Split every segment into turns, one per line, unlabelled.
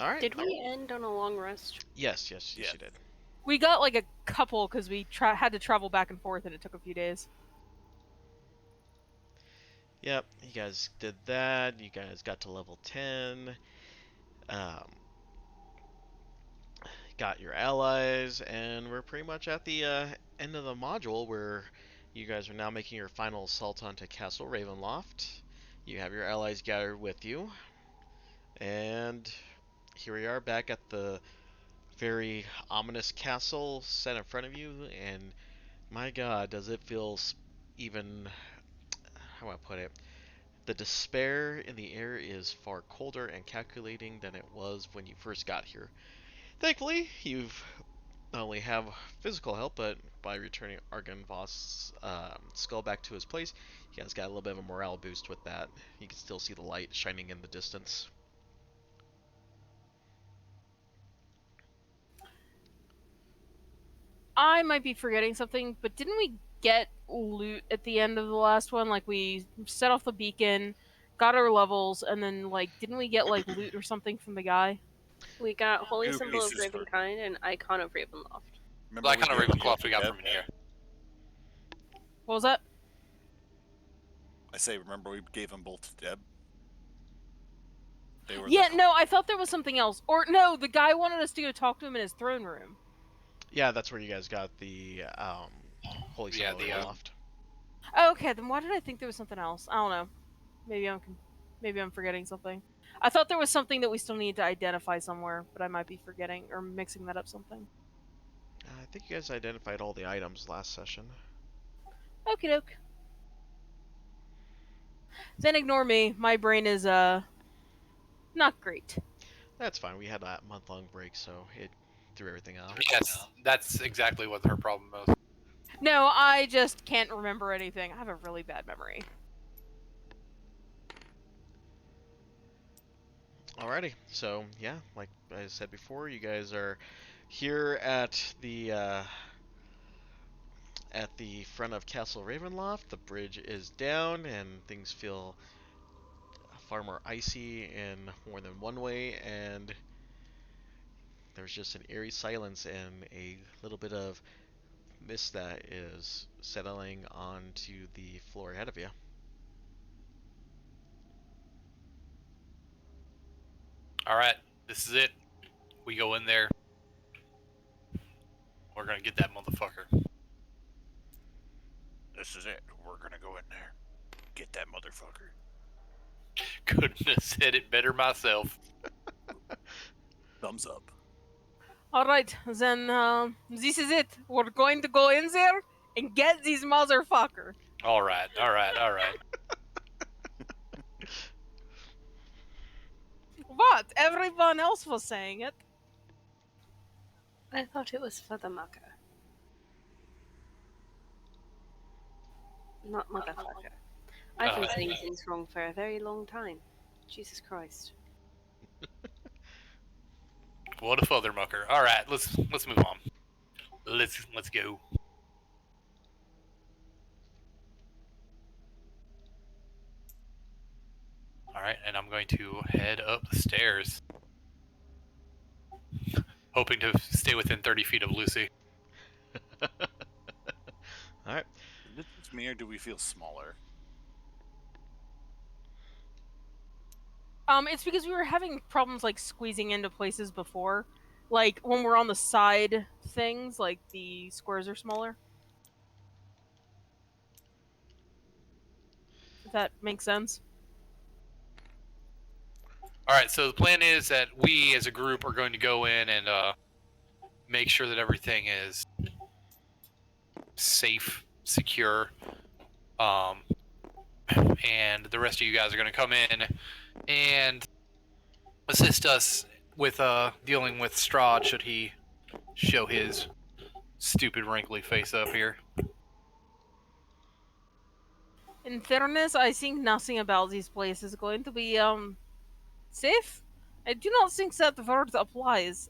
All right.
Did we end on a long rest?
Yes, you did.
We got like a couple because we had to travel back and forth, and it took a few days.
Yep, you guys did that. You guys got to level 10. Got your allies, and we're pretty much at the end of the module where you guys are now making your final assault onto Castle Ravenloft. You have your allies gathered with you, and here we are back at the very ominous castle set in front of you, and my god, does it feel even, how do I put it, the despair in the air is far colder and calculating than it was when you first got here. Thankfully, you've not only have physical help, but by returning Argon Voss' skull back to his place, he has got a little bit of a morale boost with that. You can still see the light shining in the distance.
I might be forgetting something, but didn't we get loot at the end of the last one? Like, we set off the beacon, got our levels, and then, like, didn't we get, like, loot or something from the guy?
We got Holy
Two
Symbol of
pieces for-
Ravenkind and Icon of Ravenloft.
Remember
Like kind of
we gave
Ravenclaw
you
we got
Deb?
from in here.
What was that?
I say, remember we gave them both to Deb? They were
Yeah, no, I thought there was something else. Or, no, the guy wanted us to go talk to him in his throne room.
Yeah, that's where you guys got the Holy Symbol of Ravenloft.
Okay, then why did I think there was something else? I don't know. Maybe I'm forgetting something. I thought there was something that we still need to identify somewhere, but I might be forgetting or mixing that up something.
I think you guys identified all the items last session.
Okie doke. Then ignore me. My brain is not great.
That's fine. We had that month-long break, so it threw everything off.
Yes, that's exactly what her problem was.
No, I just can't remember anything. I have a really bad memory.
Alrighty, so yeah, like I said before, you guys are here at the front of Castle Ravenloft. The bridge is down, and things feel far more icy in more than one way, and there's just an eerie silence and a little bit of mist that is settling onto the floor ahead of you.
Alright, this is it. We go in there. We're gonna get that motherfucker.
This is it. We're gonna go in there. Get that motherfucker.
Couldn't have said it better myself.
Thumbs up.
Alright, then this is it. We're going to go in there and get this motherfucker.
Alright.
What? Everyone else was saying it.
I thought it was for the mucker. Not motherfucker. I've been saying things wrong for a very long time. Jesus Christ.
What a father mucker. Alright, let's move on. Let's go. Alright, and I'm going to head up the stairs. Hoping to stay within 30 feet of Lucy.
Alright.
Is it just me or do we feel smaller?
It's because we were having problems like squeezing into places before. Like when we're on the side things, like the squares are smaller. If that makes sense.
Alright, so the plan is that we as a group are going to go in and make sure that everything is safe, secure. And the rest of you guys are going to come in and assist us with dealing with Strahd should he show his stupid wrinkly face up here.
In fairness, I think nothing about this place is going to be safe. I do not think that word applies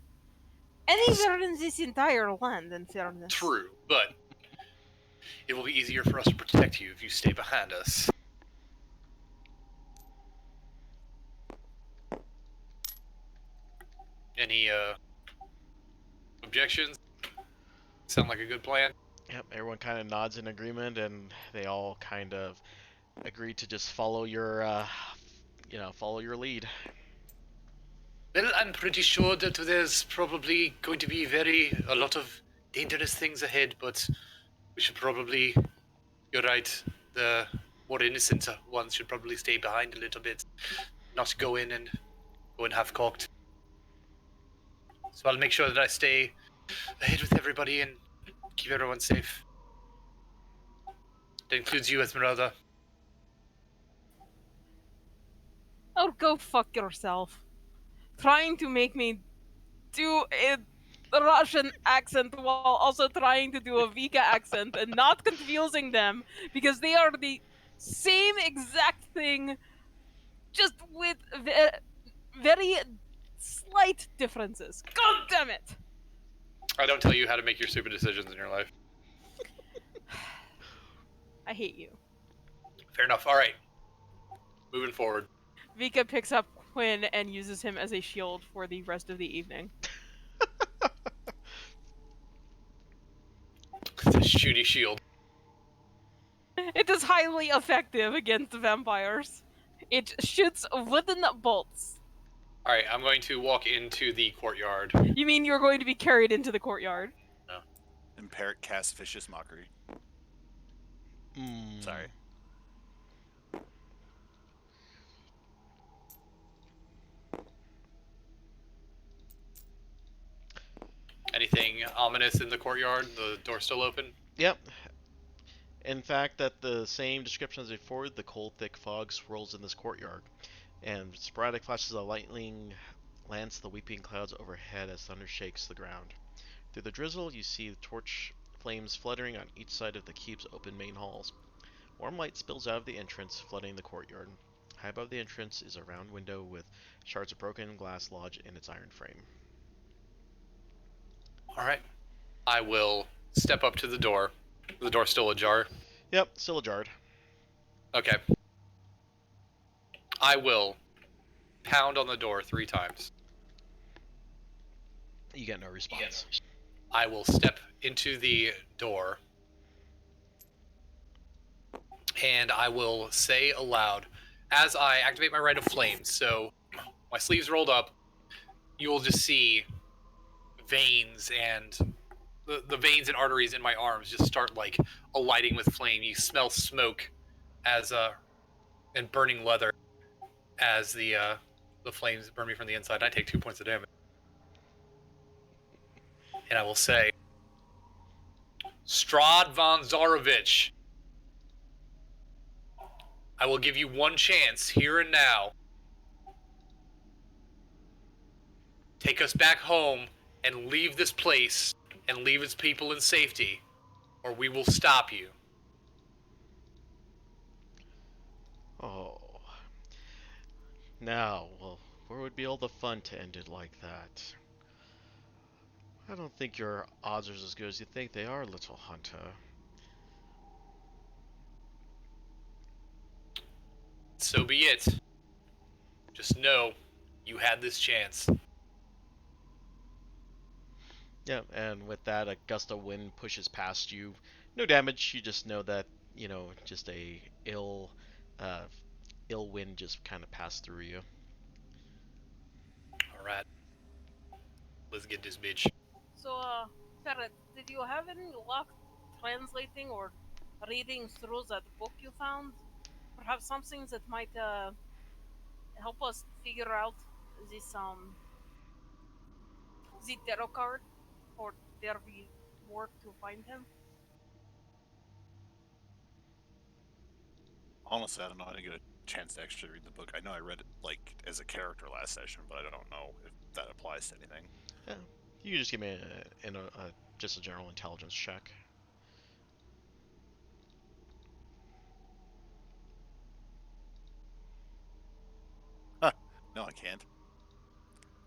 anywhere in this entire land, in fairness.
True, but it will be easier for us to protect you if you stay behind us. Any objections? Sound like a good plan?
Yep, everyone kind of nods in agreement, and they all kind of agree to just follow your, follow your lead.
Well, I'm pretty sure that there's probably going to be a lot of dangerous things ahead, but we should probably, you're right, the more innocent ones should probably stay behind a little bit, not go in half-cocked. So I'll make sure that I stay ahead with everybody and keep everyone safe. That includes you, Esmeralda.
Oh, go fuck yourself. Trying to make me do a Russian accent while also trying to do a Vika accent and not confusing them because they are the same exact thing, just with very slight differences. God damn it!
I don't tell you how to make your stupid decisions in your life.
I hate you.
Fair enough. All right. Moving forward.
Vika picks up Quinn and uses him as a shield for the rest of the evening.
The shooty shield.
It is highly effective against vampires. It shoots wooden bolts.
All right, I'm going to walk into the courtyard.
You mean you're going to be carried into the courtyard?
And Parrot casts Vicious Mockery. Sorry.
Anything ominous in the courtyard? The door still open?
Yep. In fact, that the same description as before, the cold, thick fog swirls in this courtyard, and sporadic flashes of lightning lance the weeping clouds overhead as thunder shakes the ground. Through the drizzle, you see torch flames fluttering on each side of the keep's open main halls. Warm light spills out of the entrance, flooding the courtyard. High above the entrance is a round window with shards of broken glass lodged in its iron frame.
All right. I will step up to the door. The door's still ajar.
Yep, still ajar.
Okay. I will pound on the door 3 times.
You get no response.
I will step into the door and I will say aloud as I activate my Rite of Flame. So my sleeves rolled up, you will just see veins and the veins and arteries in my arms just start like alighting with flame. You smell smoke as and burning leather as the flames burn me from the inside. I take 2 points of damage. And I will say, Strad von Zarovich, I will give you one chance here and now. Take us back home and leave this place and leave its people in safety, or we will stop you.
Oh. Now, well, where would be all the fun to end it like that? I don't think your odds are as good as you think they are, little hunter.
So be it. Just know you had this chance.
Yeah, and with that, a gust of wind pushes past you. No damage, you just know that, just a ill wind just kind of passed through you.
Alright. Let's get this bitch.
So, Parrot, did you have any luck translating or reading through that book you found? Perhaps something that might help us figure out this the tarot card, or there we work to find him?
Honestly, I don't know. I didn't get a chance to actually read the book. I know I read it like as a character last session, but I don't know if that applies to anything.
Yeah, you can just give me just a general intelligence check.
Huh. No, I can't.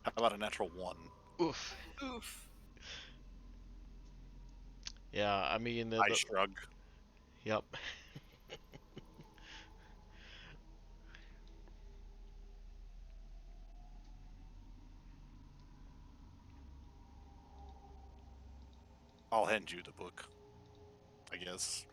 How about a natural 1?
Oof.
Oof.
Yeah, I mean,
I shrug.
Yep.
I'll hand you the book, I guess.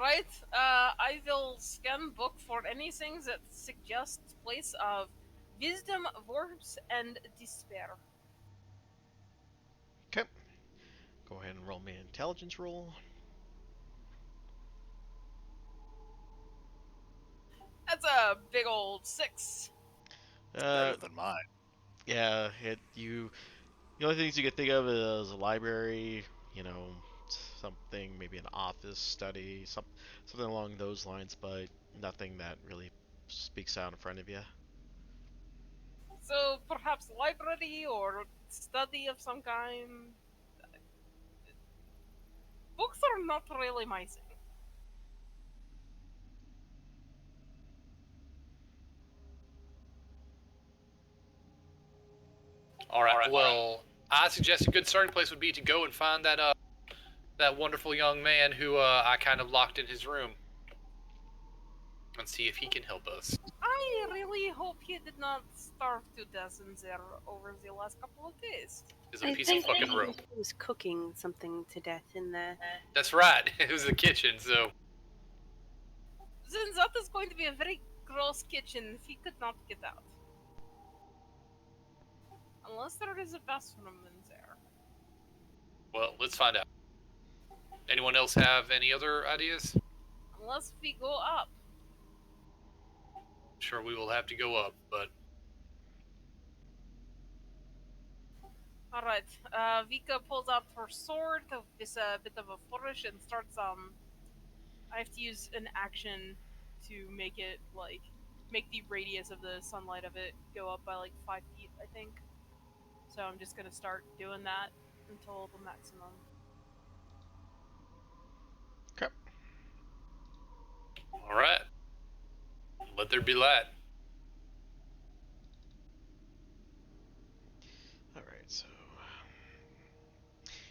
Right. I will scan book for anything that suggests place of wisdom, warmth, and despair.
Okay. Go ahead and roll me an intelligence roll.
That's a big old 6.
Better than mine.
Yeah, the only things you could think of is a library, something, maybe an office study, something along those lines, but nothing that really speaks out in front of you.
So perhaps library or study of some kind. Books are not really my thing.
All right. Well, I suggest a good starting place would be to go and find that wonderful young man who I kind of locked in his room, and see if he can help us.
I really hope he did not starve to death in there over the last couple of days.
Is a
I
piece
think
of fucking
he
rope.
was cooking something to death in there.
That's right. It was the kitchen, so
Then that is going to be a very gross kitchen if he could not get out. Unless there is a bathroom in there.
well, let's find out. Anyone else have any other ideas?
Unless we go up.
Sure, we will have to go up, but
Alright, Vika pulls out her sword with a bit of a flourish and starts, I have to use an action to make it, make the radius of the sunlight of it go up by, 5 feet, I think. So I'm just gonna start doing that until the maximum.
Okay.
all right. Let there be light.
All right, so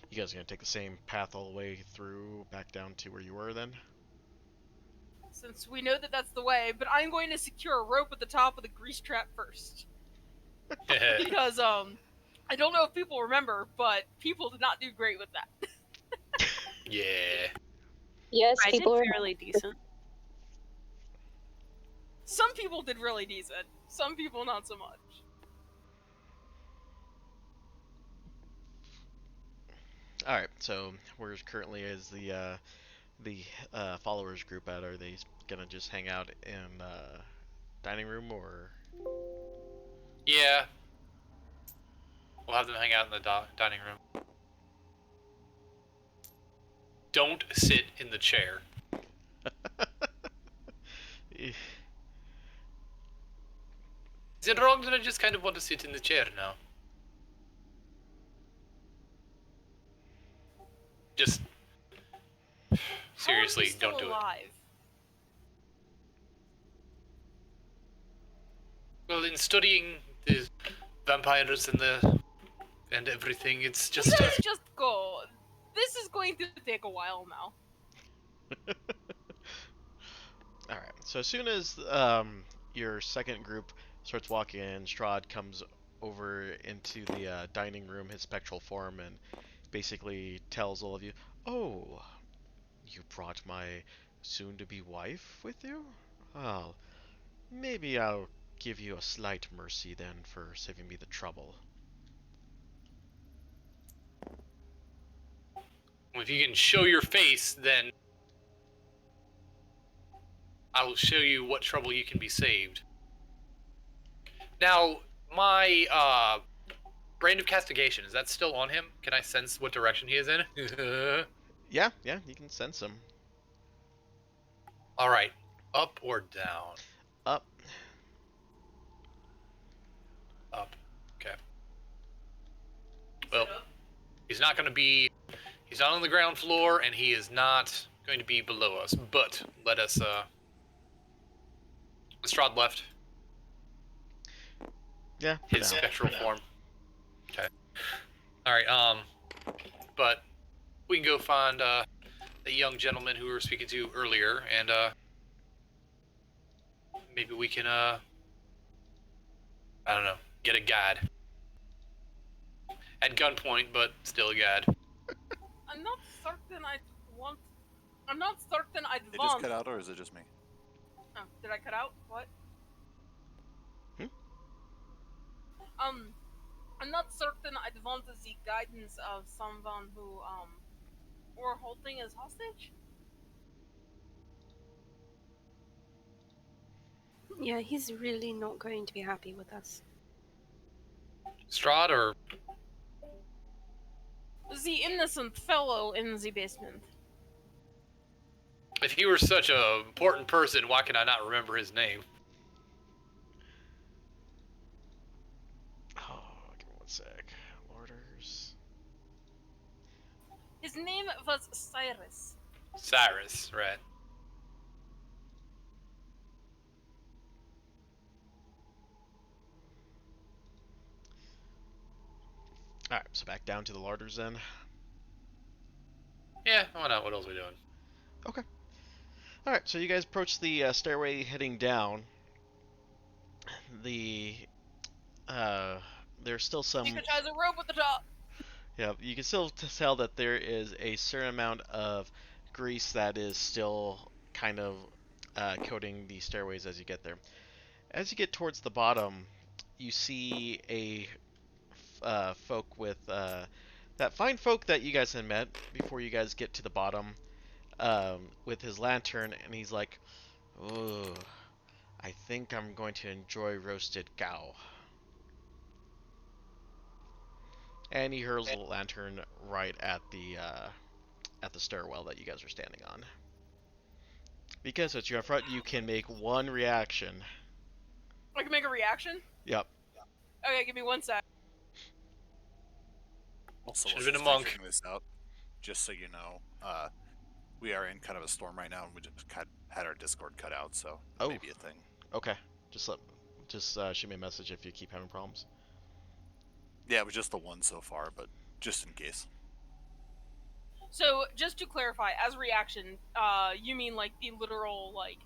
you guys are gonna take the same path all the way through, back down to where you were then?
Since we know that that's the way, but I'm going to secure a rope at the top of the grease trap first. Because, I don't know if people remember, but people did not do great with that.
Yeah.
Yes,
I did
people are
fairly decent.
Some people did really decent. Some people not so much.
All right, so where currently is the followers group at? Are they gonna just hang out in dining room or?
Yeah. We'll have them hang out in the dining room. Don't sit in the chair.
Eh,
Is it wrong that I just kind of want to sit in the chair now? Just seriously,
How are you still
don't do it.
alive?
Well, in studying the vampires and everything, it's
You
just
guys just go. This is going to take a while now.
All right. So as soon as your second group starts walking in, Strahd comes over into the dining room, his spectral form, and basically tells all of you, "Oh, you brought my soon-to-be wife with you? Well, maybe I'll give you a slight mercy then for saving me the trouble."
if you can show your face, then I will show you what trouble you can be saved. Now, my brand of castigation, is that still on him? Can I sense what direction he is in?
Yeah, you can sense him.
All right, up or down?
Up.
Up. Okay. Well, he's not going to be. He's not on the ground floor, and he is not going to be below us. But let us. Strahd left.
Yeah. For
His
now.
spectral form. Okay. All right. But we can go find the young gentleman who we were speaking to earlier, and maybe we can I don't know, get a guide. At gunpoint, but still a guide.
I'm not certain I want. I'm not certain I'd
It just
want.
cut out, or is it just me?
Oh, did I cut out? What?
Hmm?
I'm not certain I'd want the guidance of someone who we're holding as hostage.
Yeah, he's really not going to be happy with us.
Strahd or
The innocent fellow in the basement.
if he were such a important person, why can I not remember his name?
Oh, give me one sec. Orders.
His name was Cyrus.
Cyrus, right?
Alright, so back down to the larders then.
Yeah, why not? What else are we doing?
Okay. Alright, so you guys approach the stairway heading down. The there's still some.
Because has a rope at the top.
Yeah, you can still tell that there is a certain amount of grease that is still kind of coating the stairways as you get there. As you get towards the bottom, you see a folk with that fine folk that you guys had met before you guys get to the bottom with his lantern, and he's like, "Ooh, I think I'm going to enjoy roasted cow." And he hurls the lantern right at the stairwell that you guys are standing on. Because it's your front, you can make one reaction.
I can make a reaction.
Yep.
Okay, give me 1 sec.
Also,
Should've
let's
been a
just
monk.
figuring this out, just so you know. We are in kind of a storm right now, and we just had our Discord cut out, so
Oh.
maybe a thing.
Okay. Just shoot me a message if you keep having problems.
Yeah, it was just the one so far, but just in case.
So, just to clarify, as reaction, you mean like the literal like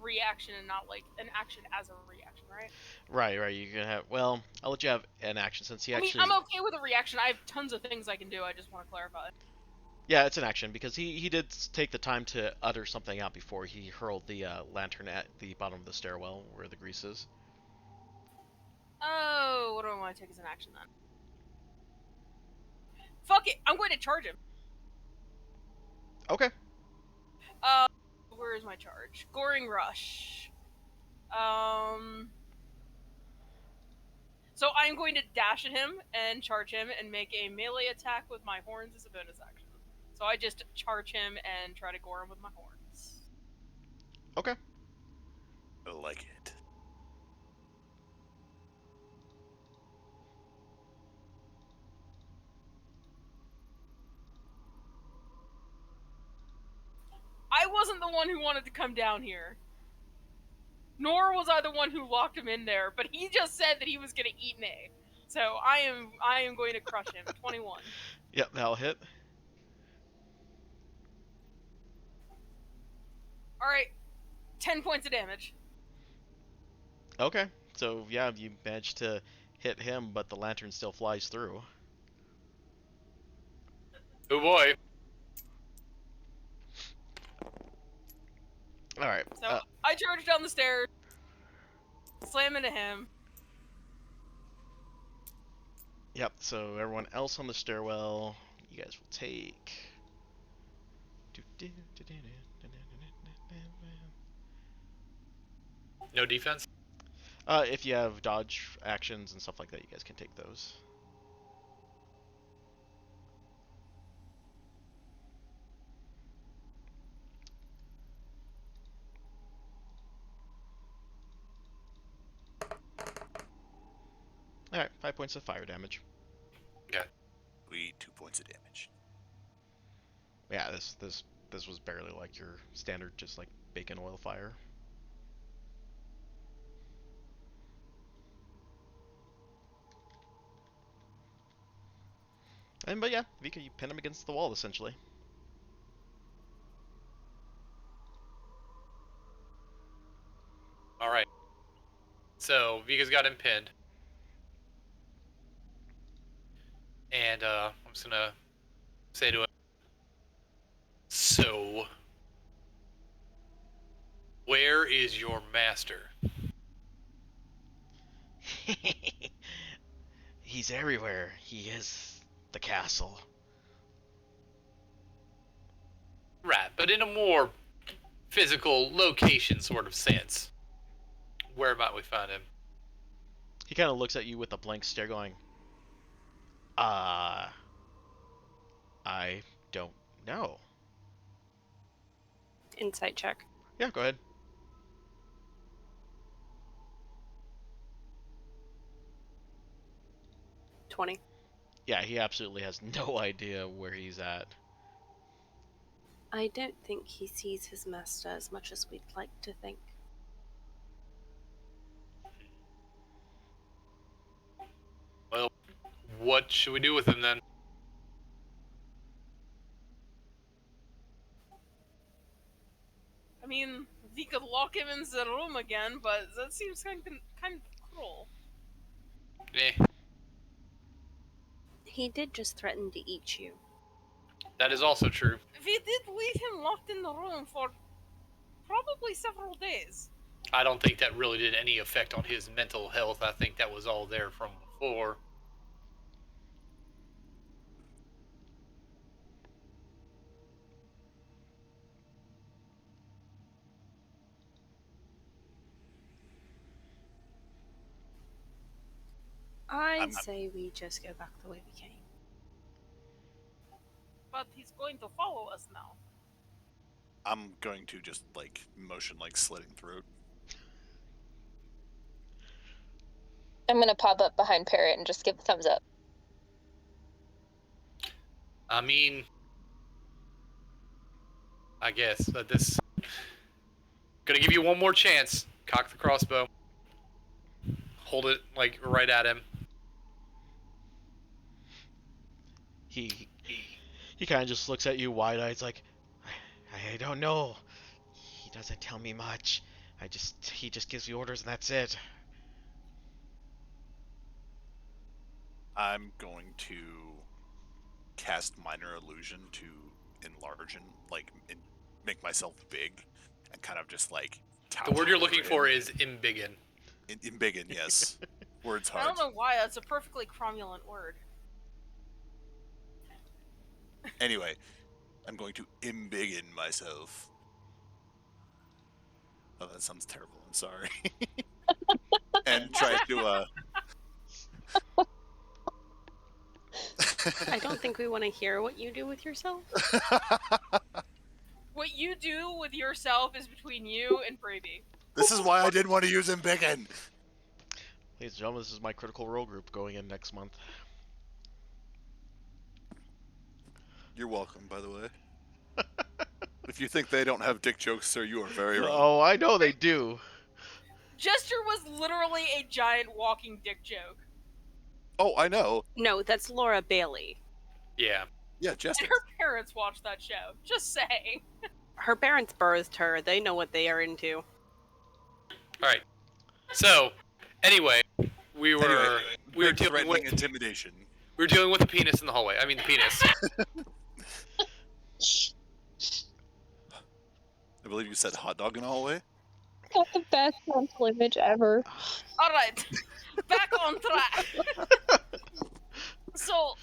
reaction and not like an action as a reaction, right?
Right. You can have. Well, I'll let you have an action since he
I mean,
actually.
I'm okay with a reaction. I have tons of things I can do. I just want to clarify.
Yeah, it's an action because he did take the time to utter something out before he hurled the lantern at the bottom of the stairwell where the grease is.
Oh, what do I want to take as an action then? Fuck it, I'm going to charge him.
Okay.
Where is my charge? Goring Rush. So I'm going to dash at him and charge him and make a melee attack with my horns as a bonus action. So I just charge him and try to gore him with my horns.
Okay.
I like it.
I wasn't the one who wanted to come down here. Nor was I the one who locked him in there, but he just said that he was going to eat me. So I am going to crush him. 21.
Yep, that'll hit.
Alright, 10 points of damage.
Okay. So yeah, you managed to hit him, but the lantern still flies through.
Oh boy.
All right.
So I charge down the stairs, slam into him.
Yep. So everyone else on the stairwell, you guys will take.
No defense?
If you have dodge actions and stuff like that, you guys can take those. All right, 5 points of fire damage.
Okay.
We 2 points of damage.
Yeah, this was barely like your standard, just like bacon oil fire. But yeah, Vika, you pin him against the wall essentially.
Alright. So, Vika's got him pinned. And I'm just gonna say to him, "So, where is your master?"
He's everywhere. He is the castle.
Right, but in a more physical location sort of sense. Where might we find him?
He kind of looks at you with a blank stare, going, "Uh, I don't know."
Insight check.
Yeah, go ahead.
20.
Yeah, he absolutely has no idea where he's at.
I don't think he sees his master as much as we'd like to think.
Well, what should we do with him then?
I mean, we could lock him in the room again, but that seems kind of cruel.
Eh,
He did just threaten to eat you.
that is also true.
We did leave him locked in the room for probably several days.
I don't think that really did any effect on his mental health. I think that was all there from before.
I say we just go back the way we came.
But he's going to follow us now.
I'm going to just like motion like slitting throat.
I'm gonna pop up behind Parrot and just give a thumbs up.
I mean, I guess that this. Gonna give you one more chance. Cock the crossbow. Hold it like right at him.
He kind of just looks at you wide-eyed. It's like, I don't know. He doesn't tell me much. He just gives me orders and that's it.
I'm going to cast minor illusion to enlarge and make myself big, and kind of just like.
The word you're looking for is embiggen.
Embiggen, yes. Words
I
hard.
don't know why, that's a perfectly cromulent word.
Anyway, I'm going to embiggen myself. Oh, that sounds terrible. I'm sorry. And try to.
I don't think we want to hear what you do with yourself.
What you do with yourself is between you and Brady.
This is why I didn't want to use embiggen.
Ladies and gentlemen, this is my Critical Role group going in next month.
You're welcome, by the way. If you think they don't have dick jokes, sir, you are very wrong.
Oh, I know they do.
Jester was literally a giant walking dick joke.
Oh, I know.
No, that's Laura Bailey.
Yeah.
Yeah, Jester.
And her parents watched that show. Just saying.
Her parents birthed her. They know what they are into.
Alright. So, anyway, we were
Big
dealing
threatening
with
intimidation.
we were dealing with the penis in the hallway. I mean the penis.
I believe you said hot dog in the hallway.
Got the best mental image ever.
Alright. Back on track. So,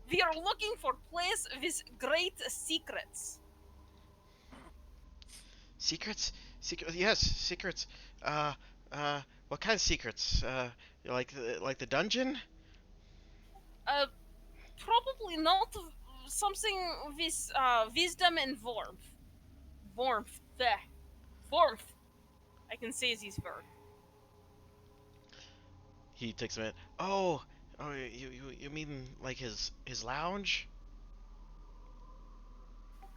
we are looking for place with great secrets.
Secrets? Yes, secrets. What kind of secrets? Like the dungeon?
Probably not something with wisdom and warmth. Warmth. There. Warmth. I can say this word.
He takes a minute. Oh, you mean like his lounge?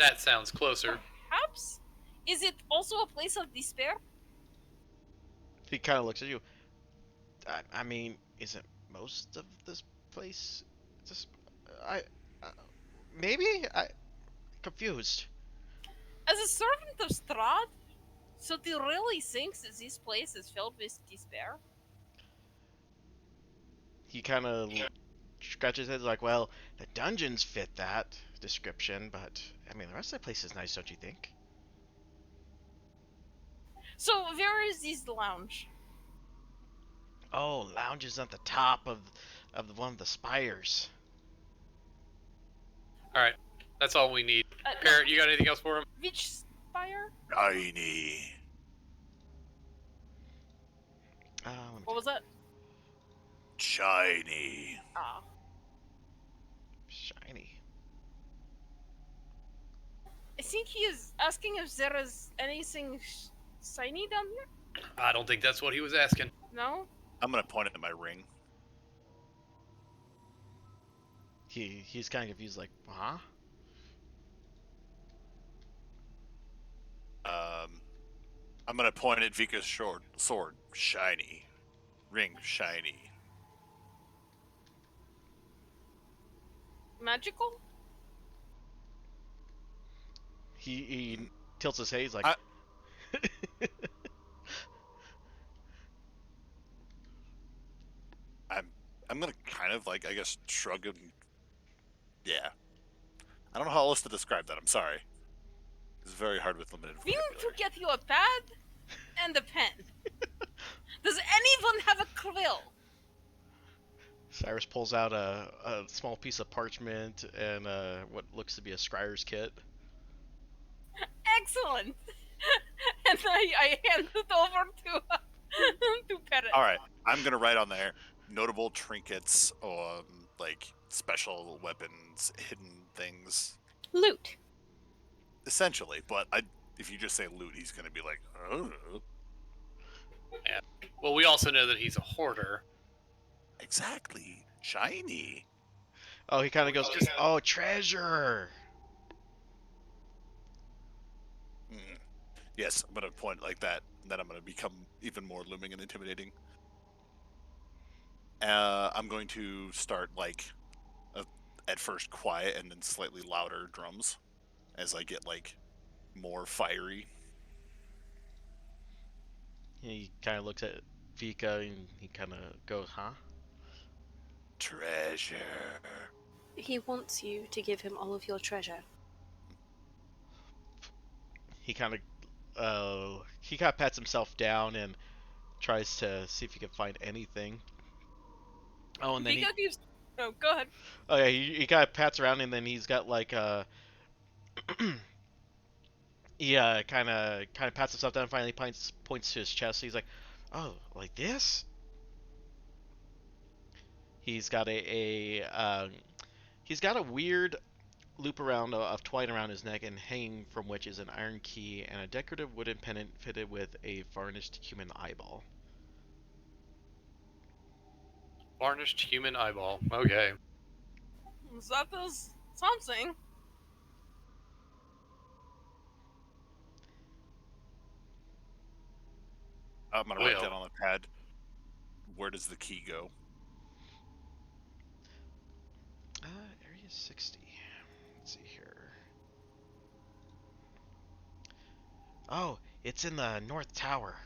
That sounds closer.
Perhaps? Is it also a place of despair?
He kind of looks at you. I mean, isn't most of this place just maybe confused.
As a servant of Strahd, so do you really think that this place is filled with despair?
He kind of scratches his head like, well, the dungeons fit that description, but I mean, the rest of the place is nice, don't you think?
So where is this lounge?
Oh, lounge is at the top of one of the spires.
All right, that's all we need.
No,
Parrot, you got anything else for him?
which spire?
Shiny.
Let me
What was that?
Shiny.
Ah.
shiny.
I think he is asking if there is anything shiny down here.
I don't think that's what he was asking.
No?
I'm gonna point at my ring.
He's kind of confused, like, huh?
I'm gonna point at Vika's sword. Shiny. Ring shiny.
Magical?
He tilts his head. He's like,
I- I'm gonna kind of like, I guess, shrug and yeah. I don't know how else to describe that. I'm sorry. It's very hard with limited
We need to
vocabulary.
get you a pad and a pen. Does anyone have a quill?
Cyrus pulls out a small piece of parchment and what looks to be a scryer's kit.
Excellent. And I hand it over to Parrot.
All right, I'm gonna write on there notable trinkets, like special weapons, hidden things,
Loot.
essentially. But if you just say loot, he's gonna be like, oh,
Well, we also know that he's a hoarder.
exactly, shiny.
Oh, he kind of goes, oh, treasure.
Mm. Yes, I'm gonna point like that, and then I'm gonna become even more looming and intimidating. I'm going to start like at first quiet and then slightly louder drums as I get like more fiery.
He kind of looks at Vika and he kind of goes, huh?
Treasure.
He wants you to give him all of your treasure.
He kind of pats himself down and tries to see if he can find anything. Oh, and then
Vika gives. Oh, go ahead.
oh yeah, he kind of pats around and then he's got like he kind of pats himself down and finally points to his chest. He's like, oh, like this? He's got he's got a weird loop around of twine around his neck, and hanging from which is an iron key and a decorative wooden pendant fitted with a varnished human eyeball.
Varnished human eyeball. Okay.
That is something.
I'm gonna write
Well.
down on the pad. Where does the key go?
Area 60. Let's see here. Oh, it's in the North Tower.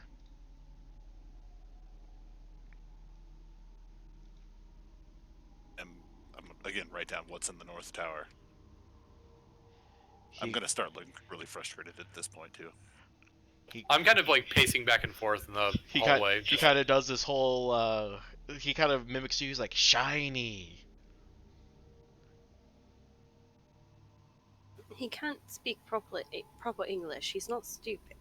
And I'm again write down what's in the North Tower. I'm
He,
gonna start looking really frustrated at this point too.
I'm kind of like pacing back and forth in the hallway.
he kind of does this whole he kind of mimics you. He's like shiny.
He can't speak proper English. He's not stupid.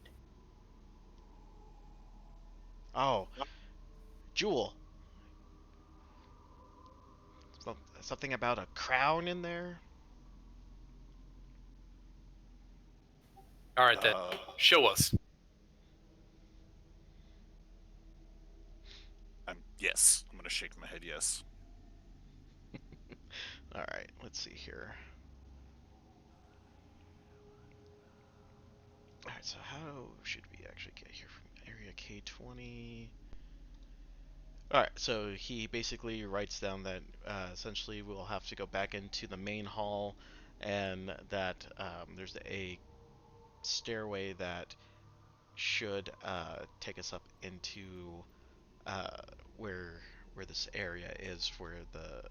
Oh, Jewel. Something about a crown in there.
All right, then. Show us.
Yes. I'm gonna shake my head. Yes.
All right, let's see here. All right, so how should we actually get here from area K20? All right, so he basically writes down that essentially we'll have to go back into the main hall, and that there's a stairway that should take us up into uh, where this area is, where the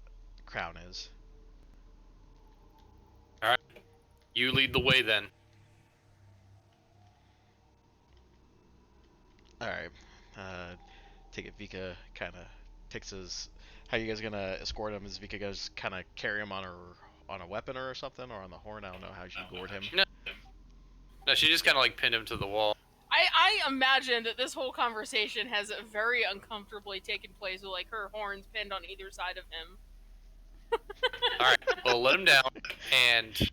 crown is.
You lead the way then.
All right. Take it. Vika kind of takes his. How you guys gonna escort him? Is Vika guys kind of carry him on her on a weapon or something, or on the horn? I don't know how she gored him.
No, she just kind of like pinned him to the wall.
I imagine that this whole conversation has very uncomfortably taken place with like her horns pinned on either side of him.
All right, well, let him down, and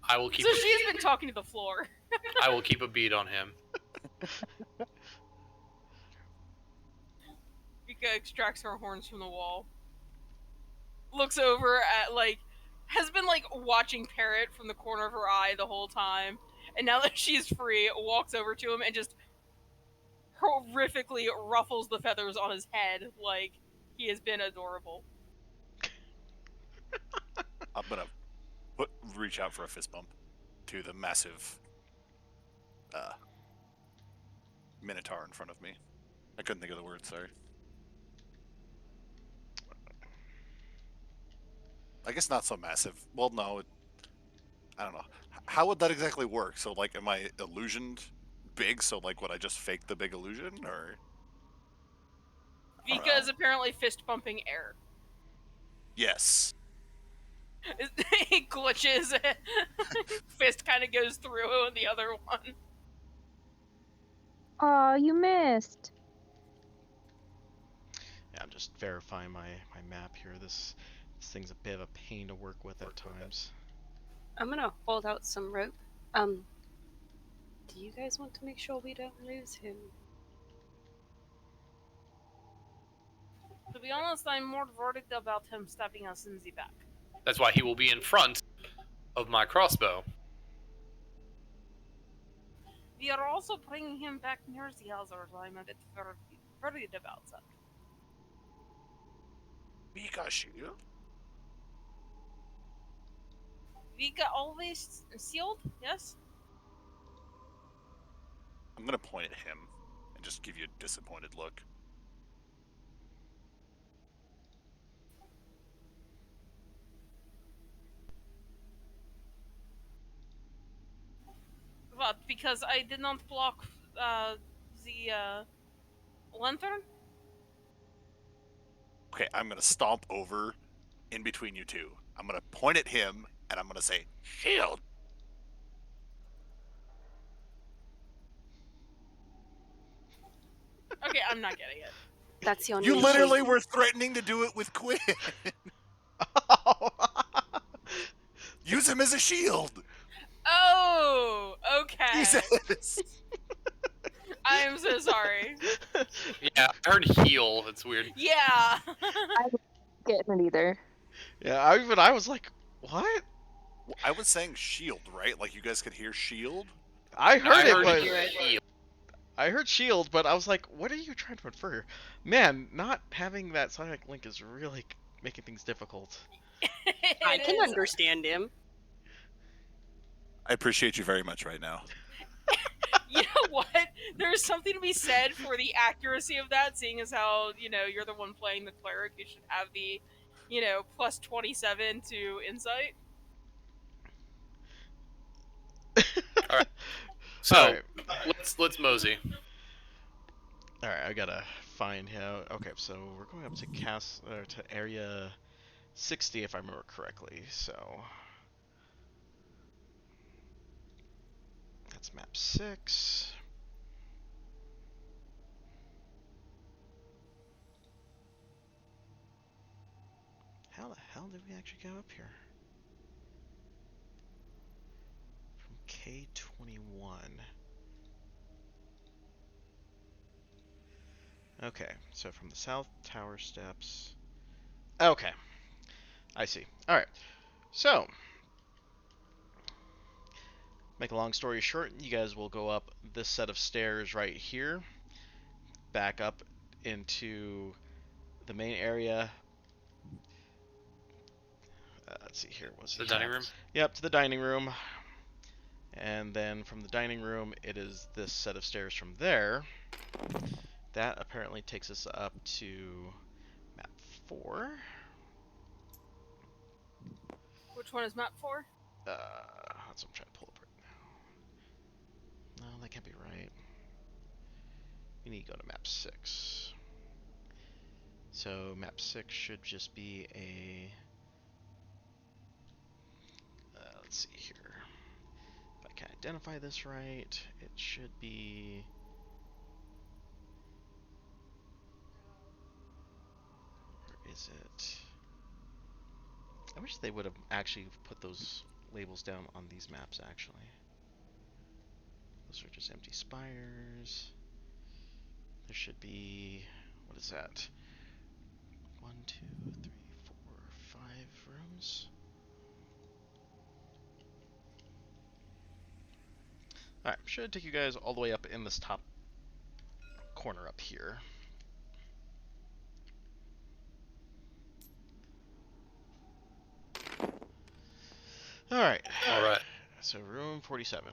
I will keep.
So she's been talking to the floor.
I will keep a bead on him.
Vika extracts her horns from the wall. Looks over at has been watching Parrot from the corner of her eye the whole time, and now that she's free, walks over to him and just horrifically ruffles the feathers on his head like he has been adorable.
I'm gonna reach out for a fist bump to the massive minotaur in front of me. I couldn't think of the word, sorry. I guess not so massive. Well, no, I don't know. How would that exactly work? So, like, am I illusioned big? So, like, would I just fake the big illusion, or?
Vika is apparently fist pumping air.
Yes.
He glitches. Fist kind of goes through the other one.
Aw, you missed.
Yeah, I'm just verifying my map here. This thing's a bit of a pain to work with at times.
I'm gonna hold out some rope. Do you guys want to make sure we don't lose him?
To be honest, I'm more worried about him stabbing us in the back.
That's why he will be in front of my crossbow.
We are also bringing him back near the others. I'm a bit worried about that.
Because
Vika always sealed, yes?
I'm gonna point at him and just give you a disappointed look.
What, because I did not block the lantern?
Okay, I'm gonna stomp over in between you two. I'm gonna point at him and I'm gonna say, "Shield."
Okay, I'm not getting it.
That's your
You
new
literally
shield.
were threatening to do it with Quinn. Use him as a shield.
Oh, okay.
Jesus.
I am so sorry.
Yeah, I heard heal. It's weird.
Yeah.
I wasn't getting it either.
Yeah, I was like, what?
I was saying shield, right? Like you guys could hear shield.
I heard it, but
heal.
I heard shield, but I was like, what are you trying to infer? Man, not having that sonic link is really making things difficult.
I
It
can
is.
understand him.
I appreciate you very much right now.
You know what? There's something to be said for the accuracy of that, seeing as how, you're the one playing the cleric. You should have the, plus 27 to insight.
Alright. So,
Alright.
let's mosey.
Alright, I gotta find him. Okay, so we're going up to to area 60 if I remember correctly, so that's map 6. How the hell did we actually go up here? From K21. Okay, so from the south tower steps. Okay, I see. Alright, so make a long story short, you guys will go up this set of stairs right here, back up into the main area. Let's see here. What's
The dining room?
Yep, to the dining room. And then from the dining room, it is this set of stairs from there. That apparently takes us up to map 4.
Which one is map 4?
That's what I'm trying to pull up right now. No, that can't be right. We need to go to map 6. So map 6 should just be a... let's see here. If I can identify this right, it should be... Where is it? I wish they would have actually put those labels down on these maps, actually. Those are just empty spires. There should be... What is that? 1, 2, 3, 4, 5 rooms? Alright, should take you guys all the way up in this top corner up here. Alright.
Alright.
So room 47.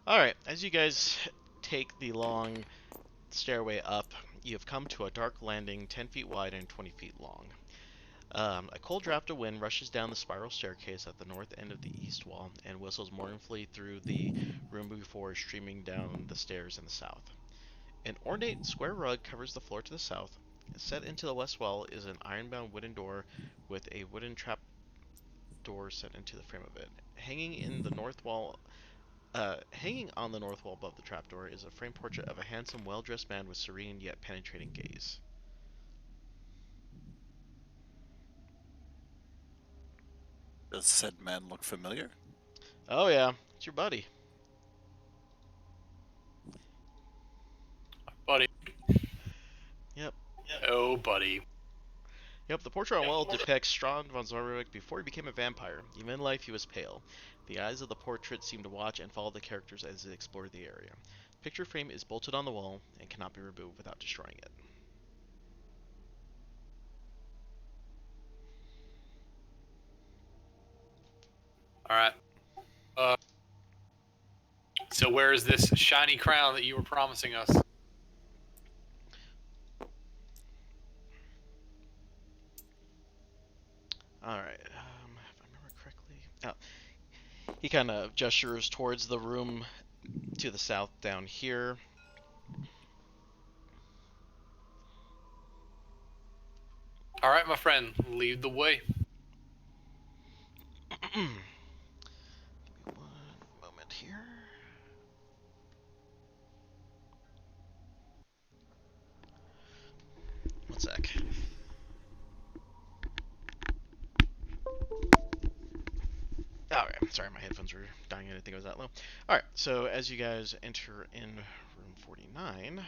Alright, as you guys take the long stairway up, you have come to a dark landing 10 feet wide and 20 feet long. A cold draft of wind rushes down the spiral staircase at the north end of the east wall and whistles mournfully through the room before streaming down the stairs in the south. An ornate square rug covers the floor to the south. Set into the west wall is an iron-bound wooden door with a wooden trap door set into the frame of it. Hanging on the north wall above the trapdoor is a framed portrait of a handsome, well-dressed man with serene yet penetrating gaze.
Does said man look familiar?
Oh yeah, it's your buddy.
Buddy.
Yep.
Oh, buddy.
Yep, the portrait on the wall depicts Strahd von Zorvik before he became a vampire. Even in life, he was pale. The eyes of the portrait seem to watch and follow the characters as they explore the area. The picture frame is bolted on the wall and cannot be removed without destroying it.
Alright. So where is this shiny crown that you were promising us?
Alright, if I remember correctly... Oh, he kind of gestures towards the room to the south down here.
Alright, my friend. Lead the way.
Give me one moment here. One sec. Alright, sorry, my headphones were dying. I didn't think it was that low. Alright, so as you guys enter in room 49...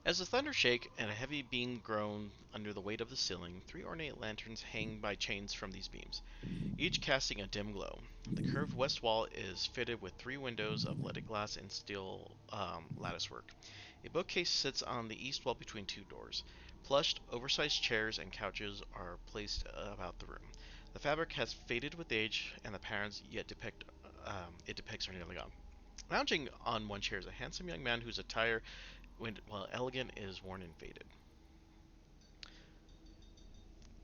As the thunder shake and a heavy beam groan under the weight of the ceiling, 3 ornate lanterns hang by chains from these beams, each casting a dim glow. The curved west wall is fitted with 3 windows of leaded glass and steel latticework. A bookcase sits on the east wall between 2 doors. Plushed, oversized chairs and couches are placed about the room. The fabric has faded with age, and the patterns it depicts are nearly gone. Lounging on one chair is a handsome young man whose attire, while elegant, is worn and faded.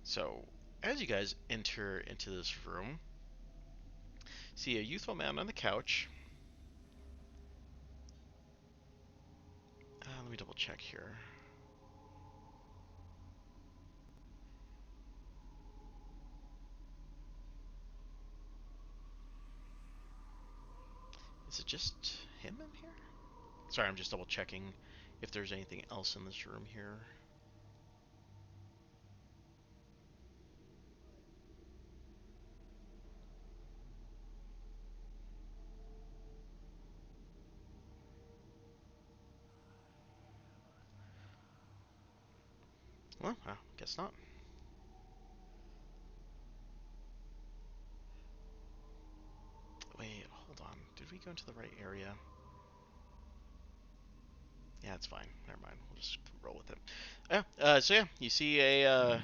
So, as you guys enter into this room, see a youthful man on the couch. Let me double check here. Is it just him in here? Sorry, I'm just double checking if there's anything else in this room here. Well, I guess not. Wait, hold on. Did we go into the right area? Yeah, it's fine. Never mind. We'll just roll with it. Yeah. So yeah, you see a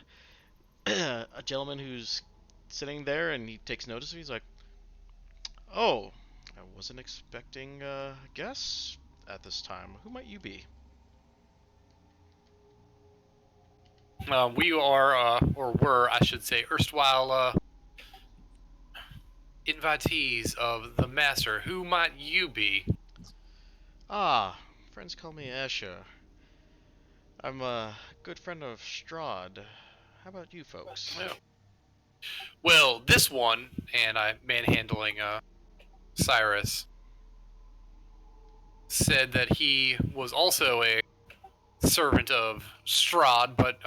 a gentleman who's sitting there, and he takes notice. He's like, "Oh, I wasn't expecting a guest at this time. Who might you be?"
We are, or were, I should say, erstwhile invitees of the master. Who might you be?
Ah, friends call me Esha. I'm a good friend of Strahd. How about you folks?
Well, this one, and I manhandling Cyrus, said that he was also a servant of Strahd, but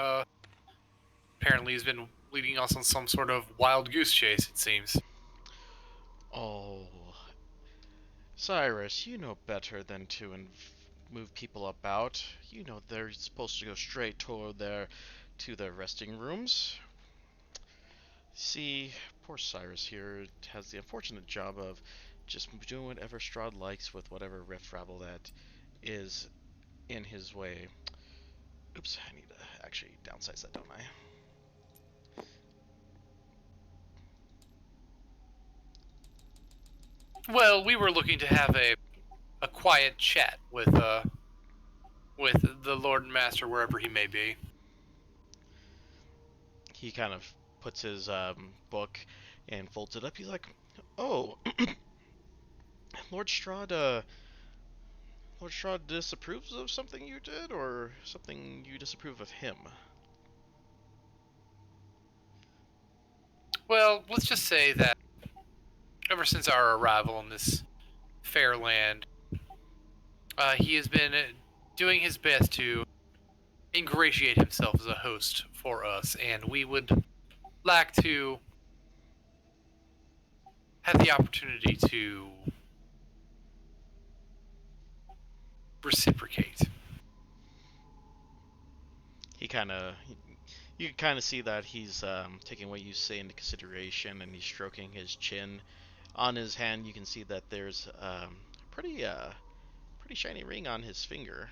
apparently has been leading us on some sort of wild goose chase, it seems.
Oh, Cyrus, you know better than to move people about. You know they're supposed to go straight to their resting rooms. See, poor Cyrus here has the unfortunate job of just doing whatever Strahd likes with whatever riffraffle that is in his way. Oops, I need to actually downsize that, don't I?
Well, we were looking to have a quiet chat with the Lord and Master wherever he may be.
He kind of puts his book and folds it up. He's like, "Oh, Lord Strahd, Lord Strahd disapproves of something you did, or something you disapprove of him?"
Well, let's just say that ever since our arrival in this fair land, he has been doing his best to ingratiate himself as a host for us, and we would like to have the opportunity to reciprocate.
He kind of, you can kind of see that he's taking what you say into consideration, and he's stroking his chin. On his hand, you can see that there's pretty shiny ring on his finger.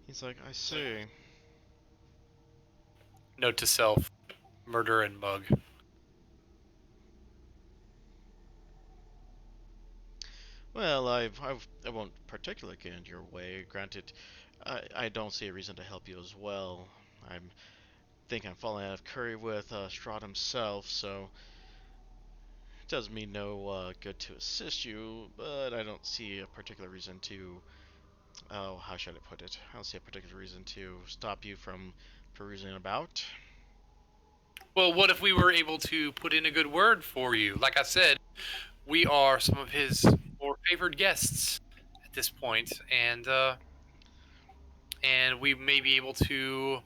He's like, "I see."
Note to self: murder and mug.
Well, I won't particularly get in your way. Granted, I don't see a reason to help you as well. I think I'm falling out of curry with Strahd himself, so it does me no good to assist you, but I don't see a particular reason to. Oh, how should I put it? I don't see a particular reason to stop you from perusing about.
Well, what if we were able to put in a good word for you? Like I said, we are some of his more favored guests at this point, and we may be able to,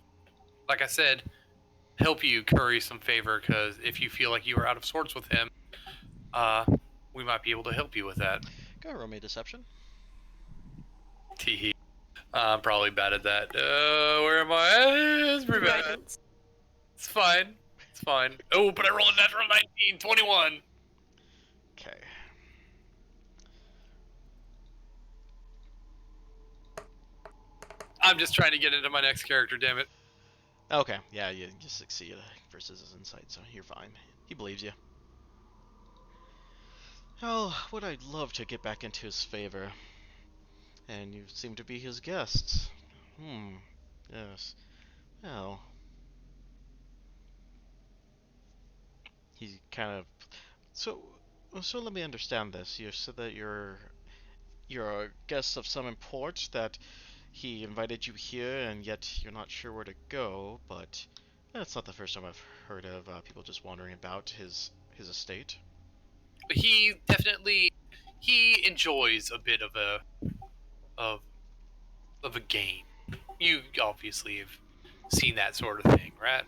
like I said, help you curry some favor. Because if you feel like you are out of sorts with him, uh, we might be able to help you with that.
Go roll me deception.
Teehee. I'm probably bad at that. Where am I? It's pretty bad.
Guidance.
It's fine. It's fine. Oh, but I rolled a natural 19, 21.
Okay.
I'm just trying to get into my next character, damn it.
Okay, yeah, you succeed versus his insight, so you're fine. He believes you. Oh, would I love to get back into his favor. And you seem to be his guests. Yes. Well, he kind of. So, so let me understand this. You said that you're a guest of some import. That he invited you here, and yet you're not sure where to go. But that's not the first time I've heard of people just wandering about his estate.
He definitely enjoys a bit of of a game. You obviously have seen that sort of thing, right?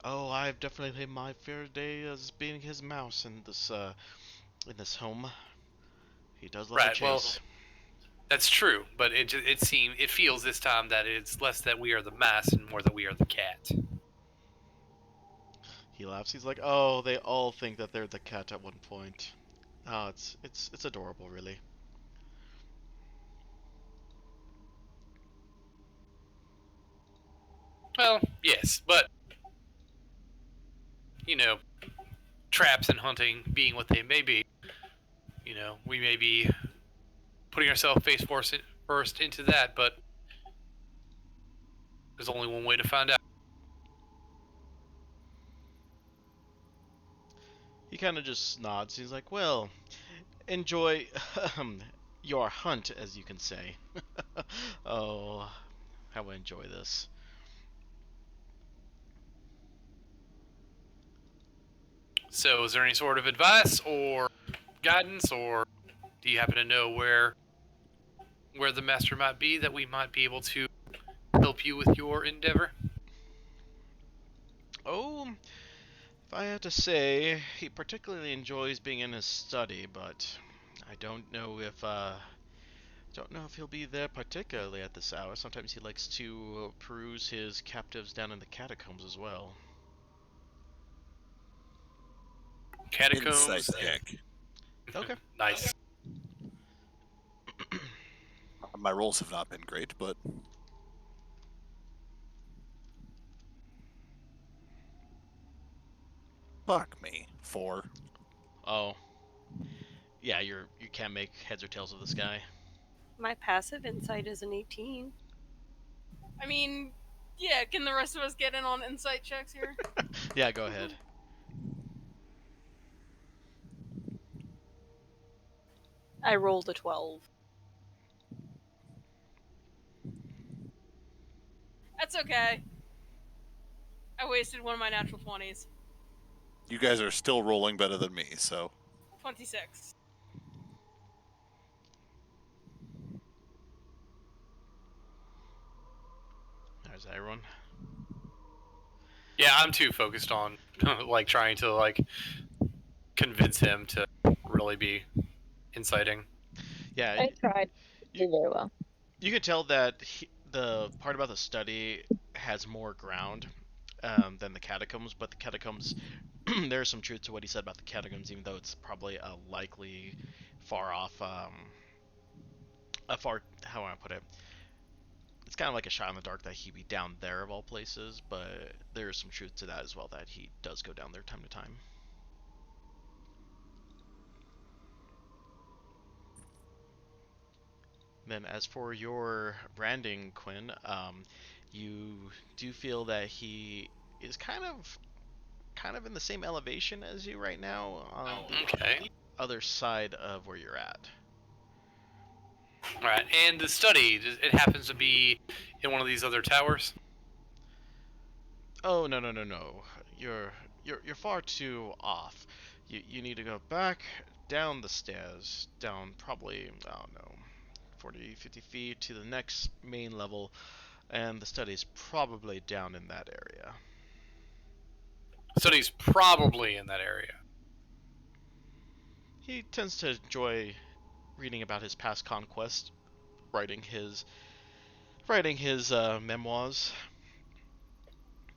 Oh, I've definitely had my fair day as being his mouse in this home. He does love a
Right. Well,
chase.
that's true, but it feels this time that it's less that we are the mouse and more that we are the cat.
He laughs. He's like, "Oh, they all think that they're the cat at one point. Oh, it's adorable, really."
Well, yes, but you know, traps and hunting being what they may be, we may be putting ourselves first into that, but there's only one way to find out.
He kind of just nods. He's like, well, enjoy your hunt, as you can say. Oh, how I enjoy this.
So, is there any sort of advice or guidance, or do you happen to know where the master might be that we might be able to help you with your endeavor?
Oh, if I had to say, he particularly enjoys being in his study, but I don't know if he'll be there particularly at this hour. Sometimes he likes to peruse his captives down in the catacombs as well.
Catacombs.
Insight check.
Okay.
Nice.
My rolls have not been great, but fuck me. 4.
Oh, yeah, you can't make heads or tails of this guy.
My passive insight is an 18.
I mean, yeah, can the rest of us get in on insight checks here?
Yeah, go ahead.
I rolled a 12.
That's okay. I wasted one of my natural 20s.
You guys are still rolling better than me, so
26.
There's everyone.
Yeah, I'm too focused on like trying to like convince him to really be inciting.
Yeah,
I tried.
you,
Do very well.
you can tell that the part about the study has more ground than the catacombs, but the catacombs, there's some truth to what he said about the catacombs, even though it's probably a likely far off, how do I put it? It's kind of like a shot in the dark that he'd be down there of all places, but there's some truth to that as well, that he does go down there time to time. Then, as for your branding, Quinn, you do feel that he is kind of in the same elevation as you right now on the
Okay.
other side of where you're at.
All right. And the study, it happens to be in one of these other towers.
Oh, no, no, no, no. You're far too off. You need to go back down the stairs, down probably, I don't know, 40, 50 feet to the next main level, and the study's probably down in that area.
Study's probably in that area.
He tends to enjoy reading about his past conquest, writing his memoirs.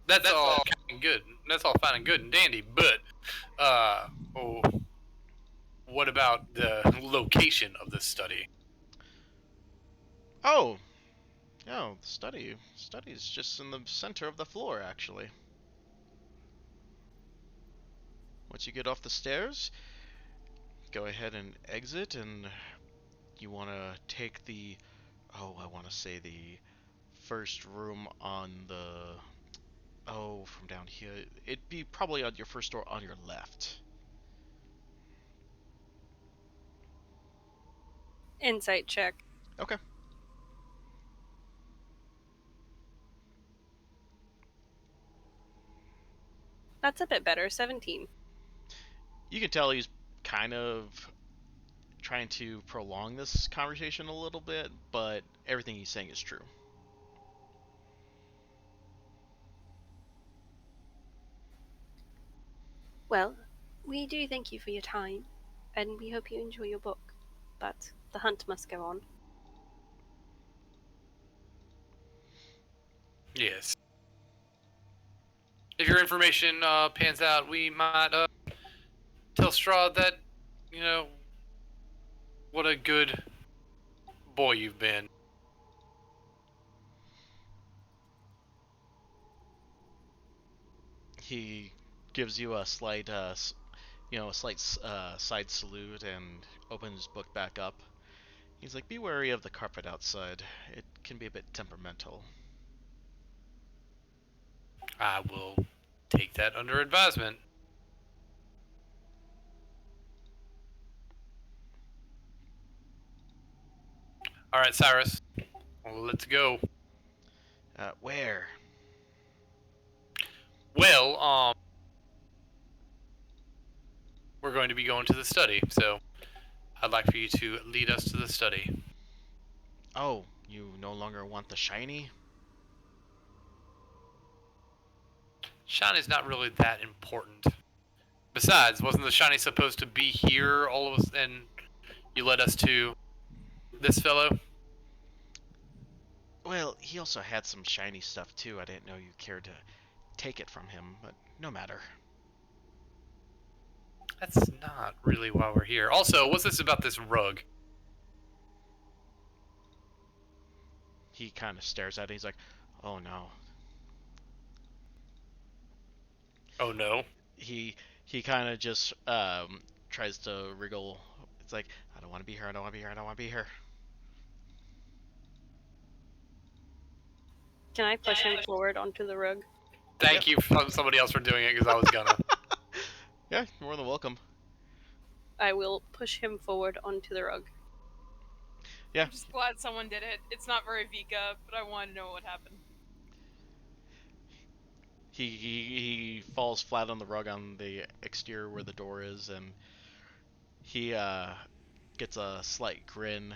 That's all kind of good. That's all fine and good and dandy, but oh, what about the location of this study?
Oh, no, the study's just in the center of the floor, actually. Once you get off the stairs, go ahead and exit, and you want to take the, I want to say the first room on the, from down here. It'd be probably on your first door on your left.
Insight check.
Okay.
That's a bit better. 17.
You can tell he's kind of trying to prolong this conversation a little bit, but everything he's saying is true.
Well, we do thank you for your time, and we hope you enjoy your book. But the hunt must go on.
Yes. If your information pans out, we might tell Strahd that, you know, what a good boy you've been.
He gives you a slight, side salute and opens his book back up. He's like, be wary of the carpet outside. It can be a bit temperamental.
I will take that under advisement. All right, Cyrus. Well, let's go.
Where?
Well, we're going to be going to the study, so I'd like for you to lead us to the study.
Oh, you no longer want the shiny?
Shiny's not really that important. Besides, wasn't the shiny supposed to be here all of us, and you led us to this fellow?
Well, he also had some shiny stuff too. I didn't know you cared to take it from him, but no matter.
That's not really why we're here. Also, what's this about this rug?
He kind of stares at it. He's like, oh no.
Oh no.
He kind of just tries to wriggle. It's like, I don't want to be here. I don't want to be here. I don't want to be here.
Can I push him forward onto the rug?
Thank you, somebody else, for doing it, because I was gonna.
Yeah, you're more than welcome.
I will push him forward onto the rug.
Yeah.
I'm just glad someone did it. It's not very Vika, but I want to know what happened.
He falls flat on the rug on the exterior where the door is, and he gets a slight grin.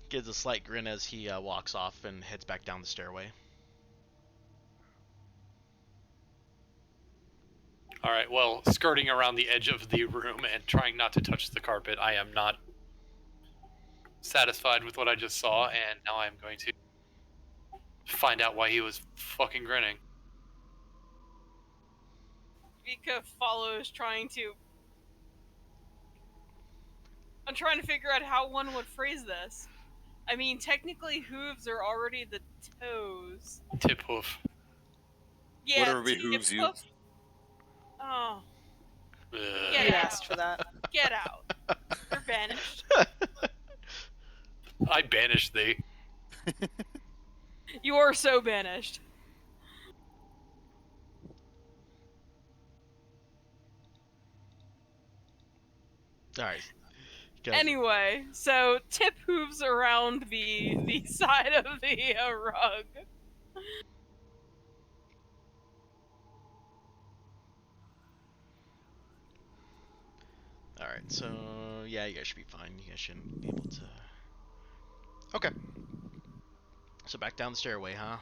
Gives a slight grin as he walks off and heads back down the stairway.
All right, well, skirting around the edge of the room and trying not to touch the carpet, I am not satisfied with what I just saw, and now I'm going to find out why he was fucking grinning.
Vika follows, I'm trying to figure out how one would phrase this. I mean, technically, hooves are already the toes.
Tip hoof.
Yeah,
Whatever
tip
behooves you.
hoof. Oh,
Ugh.
Get
He
out.
asked for that.
get out. You're banished.
I banished thee.
You are so banished.
Alright.
Anyway, so Tip hooves around the side of the rug.
Alright, so yeah, you guys should be fine. You guys shouldn't be able to. Okay. So back down the stairway, huh?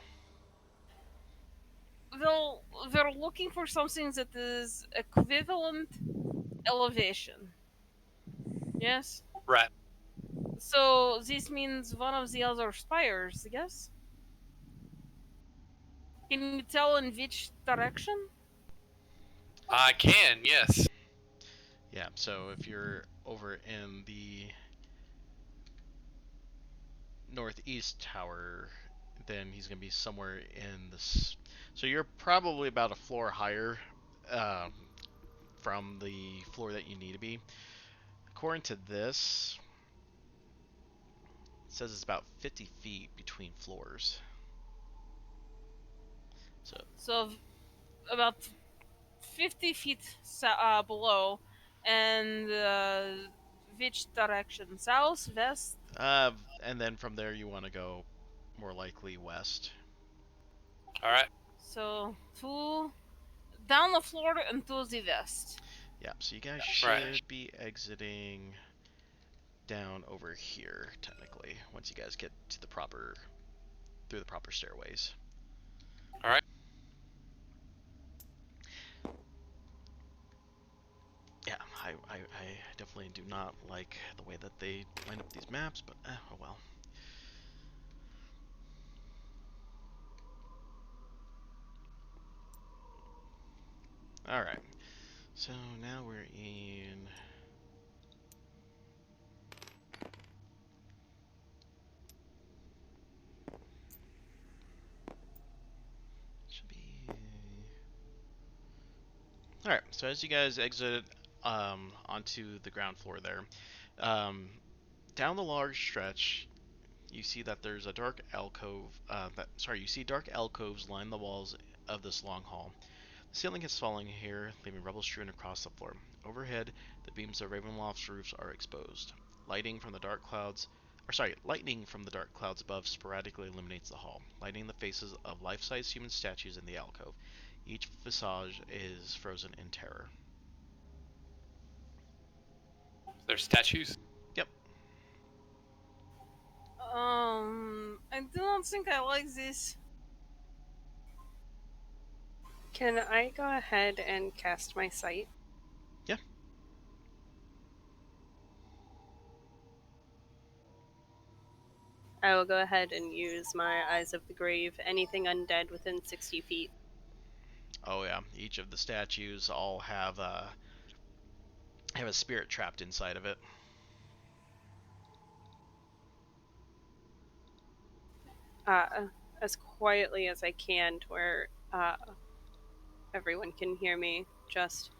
They're looking for something that is equivalent elevation. Yes?
Right.
So this means one of the other spires, yes? Can you tell in which direction?
I can, yes.
Yeah, so if you're over in the northeast tower, then he's going to be somewhere in this. So you're probably about a floor higher from the floor that you need to be. According to this, it says it's about 50 feet between floors.
So about 50 feet below, and which direction? South, west?
And then from there you want to go more likely west.
All right.
So down the floor and to the west.
Yeah, so you guys should
Right.
be exiting down over here, technically, once you guys get to through the proper stairways.
All right.
Yeah, I definitely do not like the way that they line up these maps, but oh well. Alright, so now we're in... Should be... Alright, so as you guys exit onto the ground floor there, Down the large stretch, you see that there's a dark alcove. You see dark alcoves line the walls of this long hall. The ceiling is falling here, leaving rubble strewn across the floor. Overhead, the beams of Ravenloft's roofs are exposed. Lightning from the dark clouds above sporadically illuminates the hall, lighting the faces of life-size human statues in the alcove. Each visage is frozen in terror.
There's statues.
Yep.
I do not think I like this.
Can I go ahead and cast my sight?
Yeah.
I will go ahead and use my Eyes of the Grave. Anything undead within 60 feet.
Oh yeah. Each of the statues all have a spirit trapped inside of it.
As quietly as I can to where everyone can hear me. Just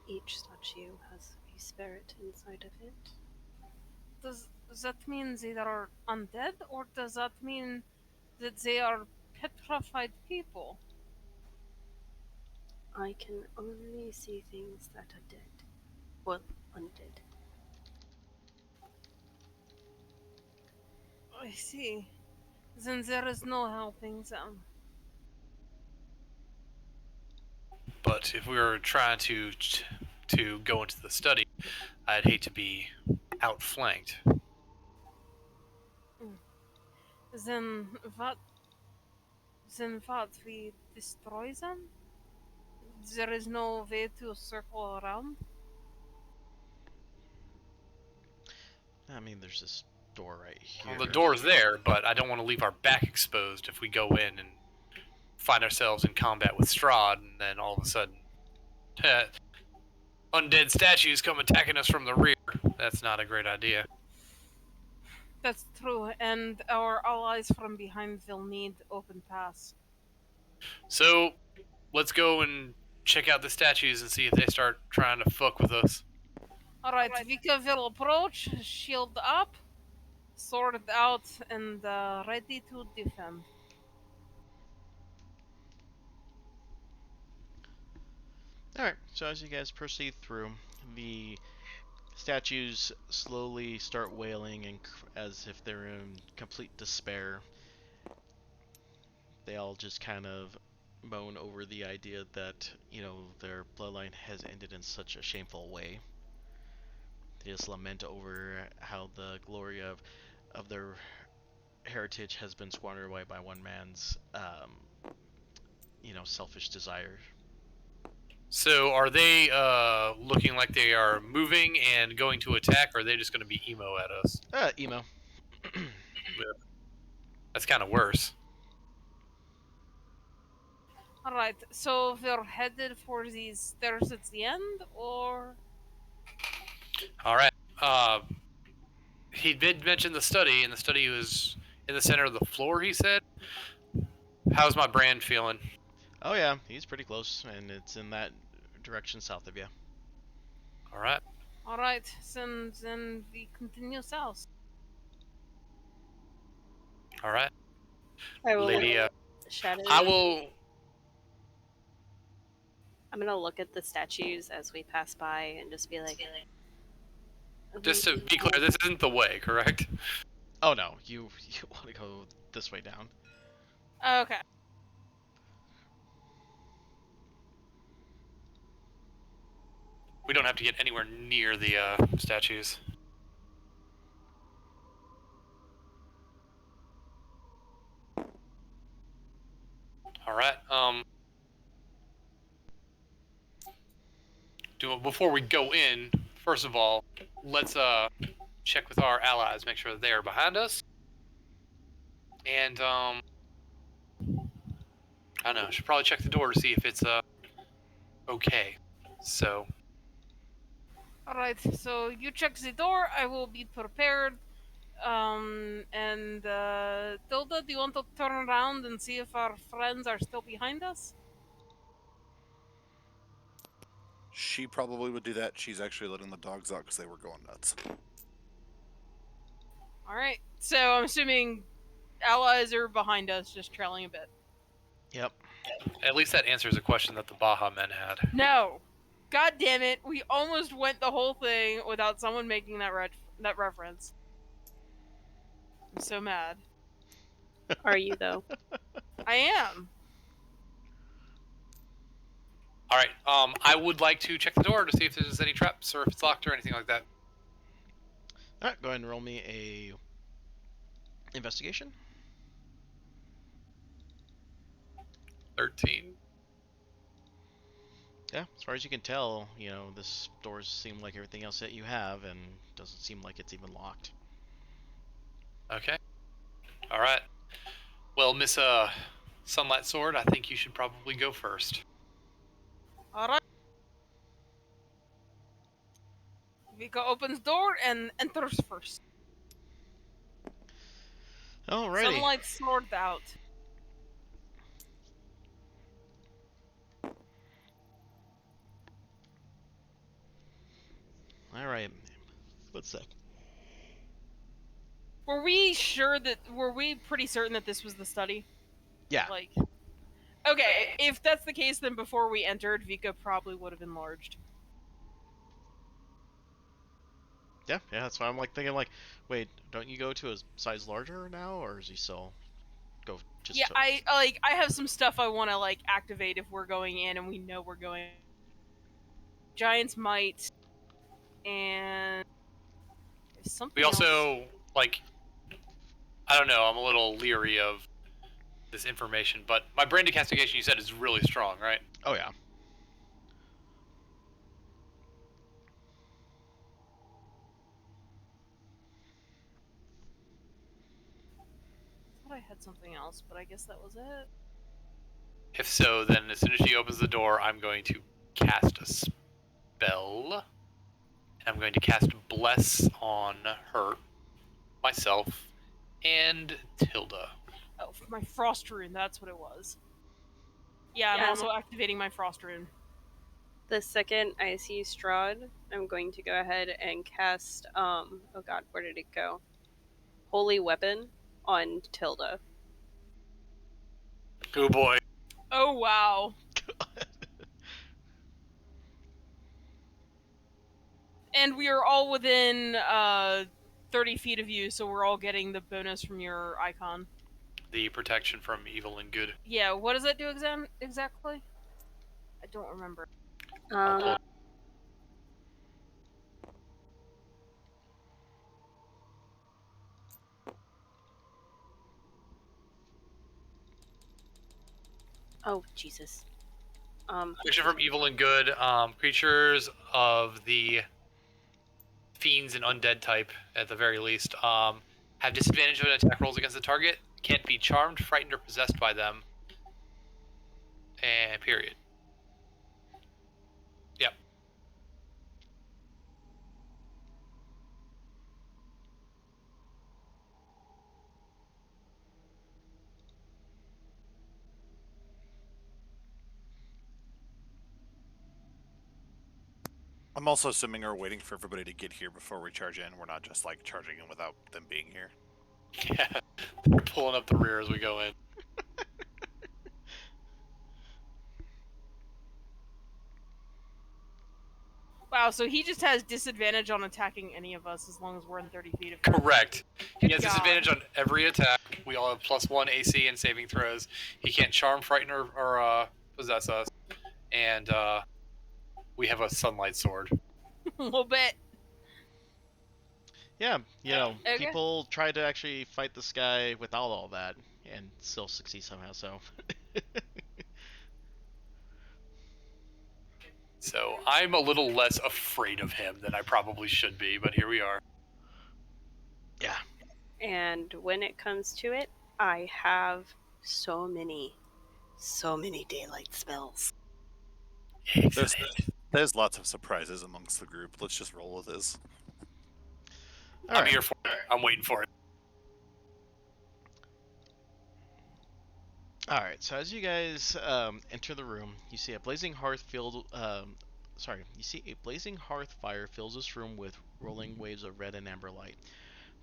each statue has a spirit inside of it.
Does that mean they are undead, or does that mean that they are petrified people?
I can only see things that are dead. Well, undead.
I see. Then there is no helping them.
But if we were trying to go into the study, I'd hate to be outflanked.
Then what? Then what? We destroy them? There is no way to circle around?
I mean, there's this door right here.
Well, the door's there, but I don't want to leave our back exposed if we go in and find ourselves in combat with Strahd, and then all of a sudden, undead statues come attacking us from the rear. That's not a great idea.
That's true, and our allies from behind will need open paths.
So, let's go and check out the statues and see if they start trying to fuck with us.
Alright, Vika will approach, shield up, sword out, and ready to defend.
Alright, so as you guys proceed through, the statues slowly start wailing and as if they're in complete despair. They all just kind of moan over the idea that, their bloodline has ended in such a shameful way. They just lament over how the glory of their heritage has been squandered away by one man's, selfish desire.
So, are they looking like they are moving and going to attack, or are they just going to be emo at us?
Emo.
That's kind of worse.
Alright, so we're headed for these stairs at the end, or?
Alright. He did mention the study, and the study was in the center of the floor, he said. How's my brand feeling?
Oh yeah, he's pretty close, and it's in that direction south of you.
Alright.
Alright, then we continue south.
Alright.
I will
Lady,
Shadow.
I will...
I'm gonna look at the statues as we pass by and just be like...
Just to be clear, this isn't the way, correct?
Oh no, you want to go this way down.
Okay.
We don't have to get anywhere near the statues. Alright, before we go in, first of all, let's check with our allies, make sure they're behind us. And I don't know, should probably check the door to see if it's okay. So
Alright, so you check the door, I will be prepared. And Tilda, do you want to turn around and see if our friends are still behind us?
She probably would do that. She's actually letting the dogs out because they were going nuts.
All right. So I'm assuming allies are behind us, just trailing a bit.
Yep.
At least that answers a question that the Baja men had.
No. God damn it! We almost went the whole thing without someone making that that reference. I'm so mad.
Are you though?
I am.
All right. I would like to check the door to see if there's any traps or if it's locked or anything like that.
All right, go ahead and roll me a investigation.
13.
Yeah, as far as you can tell, this doors seem like everything else that you have, and doesn't seem like it's even locked.
Okay. All right. Well, Miss Sunlight Sword, I think you should probably go first.
All right. Vika opens door and enters first.
Alrighty.
Sunlight sword out.
All right. What's that?
Were we pretty certain that this was the study?
Yeah.
Like, okay, if that's the case, then before we entered, Vika probably would have enlarged.
Yeah. That's why I'm thinking wait, don't you go to a size larger now, or is he still go just?
Yeah,
to...
I have some stuff I want to activate if we're going in and we know we're going. Giant's Might, and something.
We also I don't know. I'm a little leery of this information, but my brain decastigation you said is really strong, right?
Oh yeah.
I thought I had something else, but I guess that was it.
If so, then as soon as she opens the door, I'm going to cast a spell. I'm going to cast Bless on her, myself, and Tilda.
Oh, my Frost Rune, that's what it was. Yeah, I'm also activating my Frost Rune.
The second I see Strahd, I'm going to go ahead and cast, oh god, where did it go? Holy Weapon on Tilda.
Oh boy.
Oh, wow. And we are all within 30 feet of you, so we're all getting the bonus from your icon.
The protection from evil and good.
Yeah, what does that do exactly? I don't remember.
Oh, Jesus.
Protection from evil and good. Creatures of the fiends and undead type, at the very least, have disadvantage on attack rolls against the target. Can't be charmed, frightened, or possessed by them. And period. Yep.
I'm also assuming we're waiting for everybody to get here before we charge in. We're not just charging in without them being here.
Yeah. We're pulling up the rear as we go in.
Wow, so he just has disadvantage on attacking any of us as long as we're in 30 feet of him.
Correct. He has
God.
disadvantage on every attack. We all have +1 AC and saving throws. He can't charm, frighten, or possess us. And we have a sunlight sword.
A little bit.
Yeah,
Okay.
people try to actually fight this guy without all that and still succeed somehow. So.
So I'm a little less afraid of him than I probably should be, but here we are.
Yeah.
And when it comes to it, I have so many daylight spells.
There's lots of surprises amongst the group. Let's just roll with this.
I'm here for it. I'm waiting for it.
Alright, so as you guys enter the room, you see a blazing hearth filled. You see a blazing hearth fire fills this room with rolling waves of red and amber light.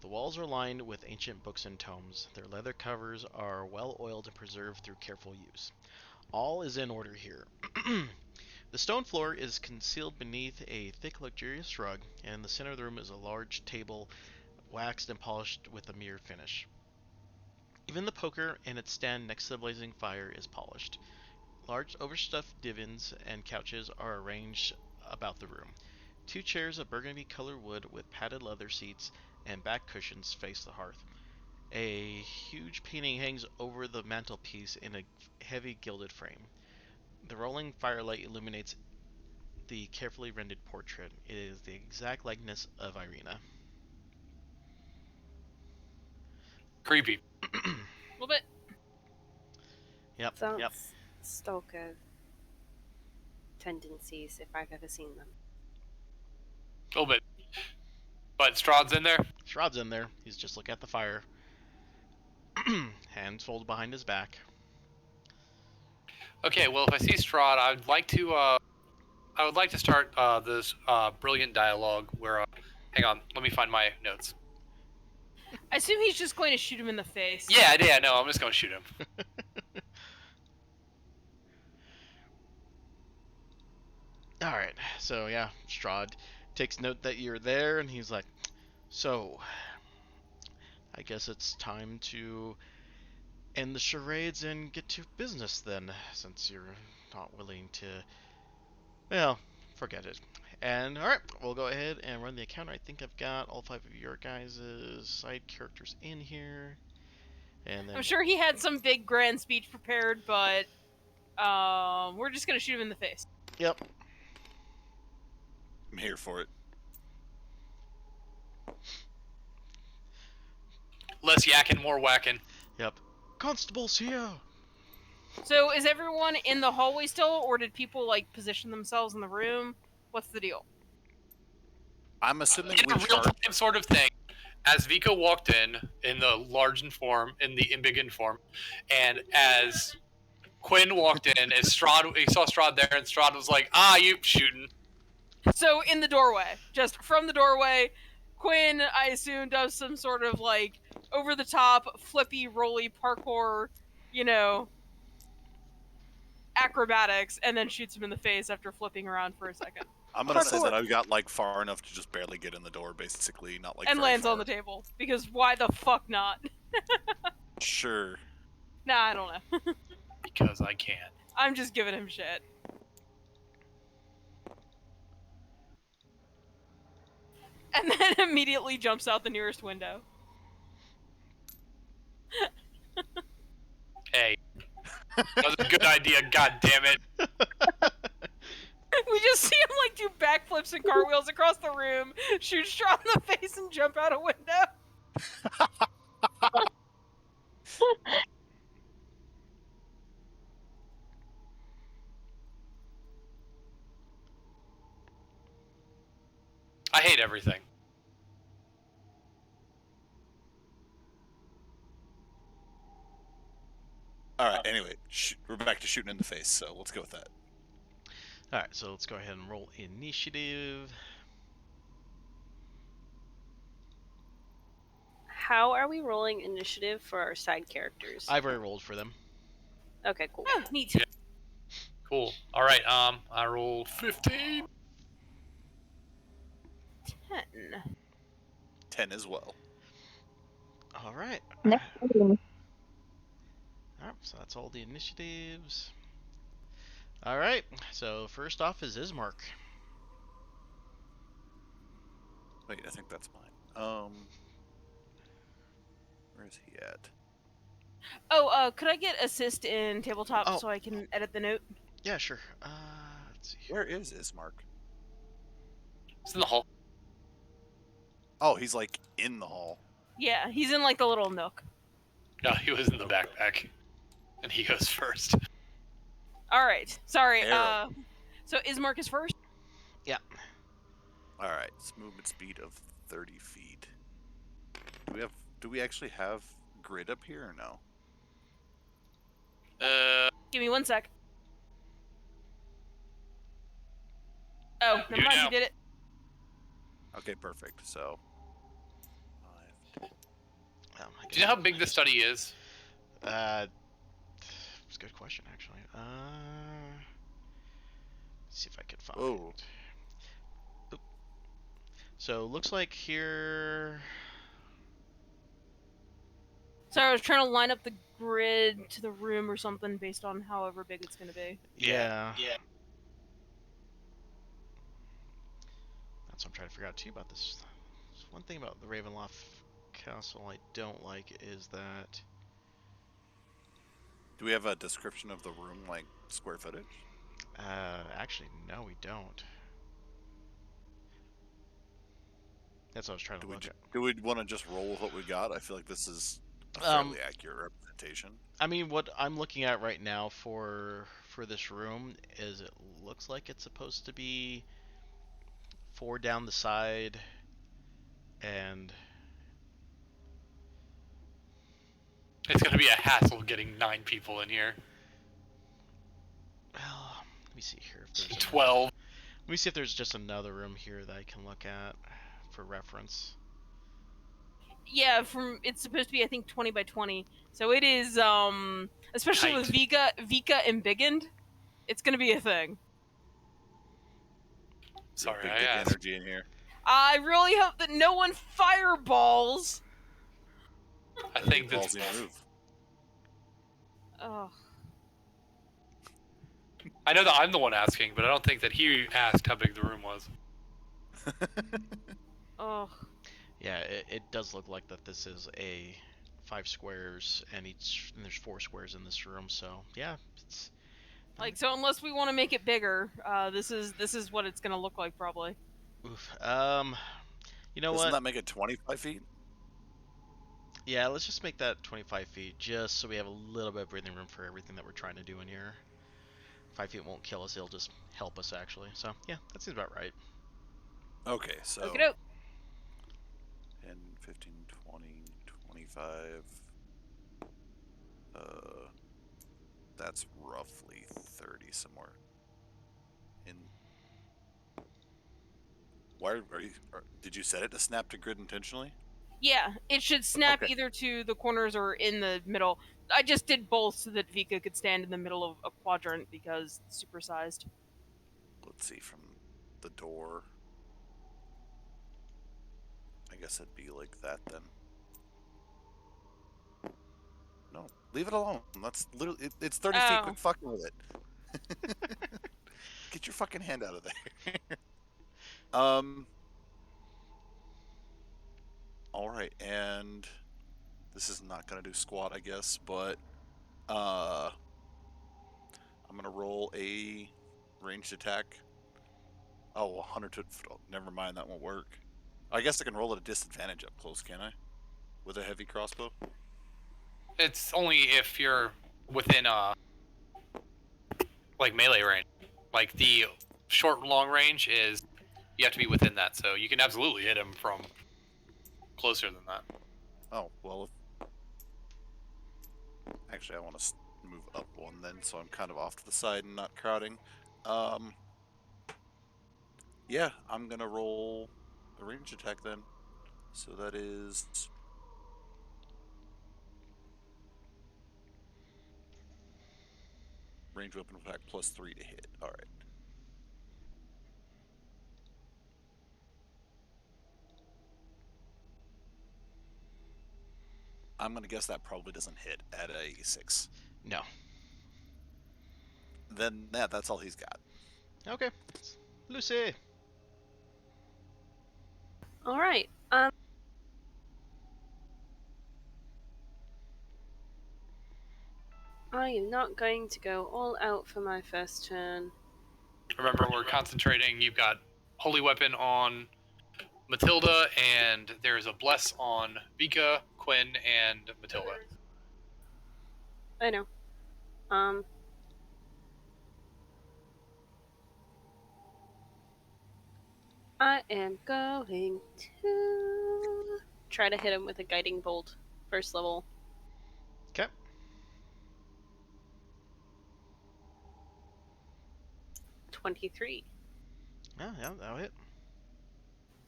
The walls are lined with ancient books and tomes. Their leather covers are well oiled and preserved through careful use. All is in order here. The stone floor is concealed beneath a thick, luxurious rug, and in the center of the room is a large table, waxed and polished with a mirror finish. Even the poker and its stand next to the blazing fire is polished. Large, overstuffed divans and couches are arranged about the room. Two chairs of burgundy colored wood with padded leather seats and back cushions face the hearth. A huge painting hangs over the mantelpiece in a heavy gilded frame. The rolling firelight illuminates the carefully rendered portrait. It is the exact likeness of Irina.
Creepy.
A little bit.
Yep.
Sounds stalker tendencies if I've ever seen them.
A little bit. But Strahd's in there?
Shroud's in there. He's just looking at the fire. Hands folded behind his back.
Okay, well, if I see Strahd, I would like to start this brilliant dialogue where, hang on, let me find my notes.
I assume he's just going to shoot him in the face.
Yeah, no, I'm just going to shoot him.
Alright, so yeah, Strahd takes note that you're there, and he's like, so, I guess it's time to end the charades and get to business then, since you're not willing to, well, forget it. And alright, we'll go ahead and run the account. I think I've got all 5 of your guys' side characters in here. And then
I'm sure he had some big grand speech prepared, but we're just gonna shoot him in the face.
Yep.
I'm here for it.
Less yakking, more whacking.
Yep. Constables here!
So is everyone in the hallway still, or did people like position themselves in the room? What's the deal?
I'm assuming
In
we
a real
chart.
time sort of thing. As Vico walked in the large form, in the big form, and as Quinn walked in, as Strahd, he saw Strahd there, and Strahd was like, you shooting.
So in the doorway, just from the doorway, Quinn, I assume, does some sort of like over the top, flippy, rolly parkour, acrobatics, and then shoots him in the face after flipping around for a second.
I'm gonna say that I got like far enough to just barely get in the door, basically, not like.
And
very
lands
far.
on the table. Because why the fuck not?
Sure.
Nah, I don't know.
Because I can.
I'm just giving him shit. And then immediately jumps out the nearest window.
Hey. That was a good idea, god damn it.
We just see him like do backflips and cartwheels across the room, shoot Strahd in the face, and jump out a window.
I hate everything.
Alright, anyway, we're back to shooting in the face, so let's go with that.
Alright, so let's go ahead and roll initiative.
How are we rolling initiative for our side characters?
I've already rolled for them.
Okay, cool.
Oh, neat.
Yeah. Cool. Alright, I rolled 15.
10.
10 as well.
Alright.
Next meeting.
Alright, so that's all the initiatives. Alright, so first off is Ismark.
Wait, I think that's mine. Where is he at?
Oh, could I get assist in tabletop
Oh.
so I can edit the note?
Yeah, sure. Let's see here.
Where is Ismark?
It's in the hall.
Oh, he's like in the hall.
Yeah, he's in like the little nook.
No, he was in the backpack. And he goes first.
Alright, sorry.
Arrow.
So Ismark is first?
Yeah.
Alright, it's movement speed of 30 feet. Do we actually have grid up here or no?
Give me 1 sec. Oh,
Do
never mind,
now.
you did it.
Okay, perfect. So 5,
I
Do you know how big the study is?
It's a good question, actually. Let's see if I can find.
Whoa.
Oop. So looks like here.
Sorry, I was trying to line up the grid to the room or something based on however big it's going to be.
Yeah. That's what I'm trying to figure out too about this. One thing about the Ravenloft Castle I don't like is that.
Do we have a description of the room, like square footage?
Actually, no, we don't. That's what I was trying to look at.
Do we want to just roll with what we got? I feel like this is a
Um,
fairly accurate representation.
I mean, what I'm looking at right now for this room is it looks like it's supposed to be 4 down the side, and
It's gonna be a hassle getting 9 people in here.
well, let me see here if there's
12.
Let me see if there's just another room here that I can look at for reference.
Yeah, it's supposed to be I think 20 by 20. So it is especially with Vika and Bigand, it's going to be a thing.
Sorry,
big
I
dick
asked.
energy in here.
I really hope that no one fireballs.
I think
Ballsy
that's.
move.
Oh,
I know that I'm the one asking, but I don't think that he asked how big the room was.
oh.
Yeah, it does look like that this is a 5 squares, and there's 4 squares in this room. So yeah, it's
Like, so unless we want to make it bigger, this is what it's going to look like probably.
oof. You know
Doesn't
what?
that make it 25 feet?
Yeah, let's just make that 25 feet, just so we have a little bit of breathing room for everything that we're trying to do in here. 5 feet won't kill us; it'll just help us actually. So yeah, that seems about right.
Okay, so
Okey-doke.
10, 15, 20, 25. That's roughly 30 somewhere. In why are you? Did you set it to snap to grid intentionally?
Yeah, it should snap
Okay.
either to the corners or in the middle. I just did both so that Vika could stand in the middle of a quadrant because it's supersized.
Let's see from the door. I guess it'd be like that then. No, leave it alone. That's literally it's 30 feet.
Oh.
Quit fucking with it. Get your fucking hand out of there. All right, and this is not gonna do squat, I guess, but I'm gonna roll a ranged attack. Oh, 100 to. Oh, never mind, that won't work. I guess I can roll at a disadvantage up close, can I? With a heavy crossbow?
It's only if you're within like melee range. Like the short long range is you have to be within that, so you can absolutely hit him from closer than that.
Oh, well. Actually, I want to move up one then, so I'm kind of off to the side and not crowding. Yeah, I'm gonna roll a range attack then. So that is range weapon attack +3 to hit. All right. I'm gonna guess that probably doesn't hit at a 6.
No.
Then that's all he's got.
Okay. Lucy.
All right. I am not going to go all out for my first turn.
Remember, we're concentrating. You've got holy weapon on Matilda, and there's a bless on Vika, Quinn, and Matilda.
I know. I am going to try to hit him with a guiding bolt, first level.
Okay.
23.
Yeah, that'll hit.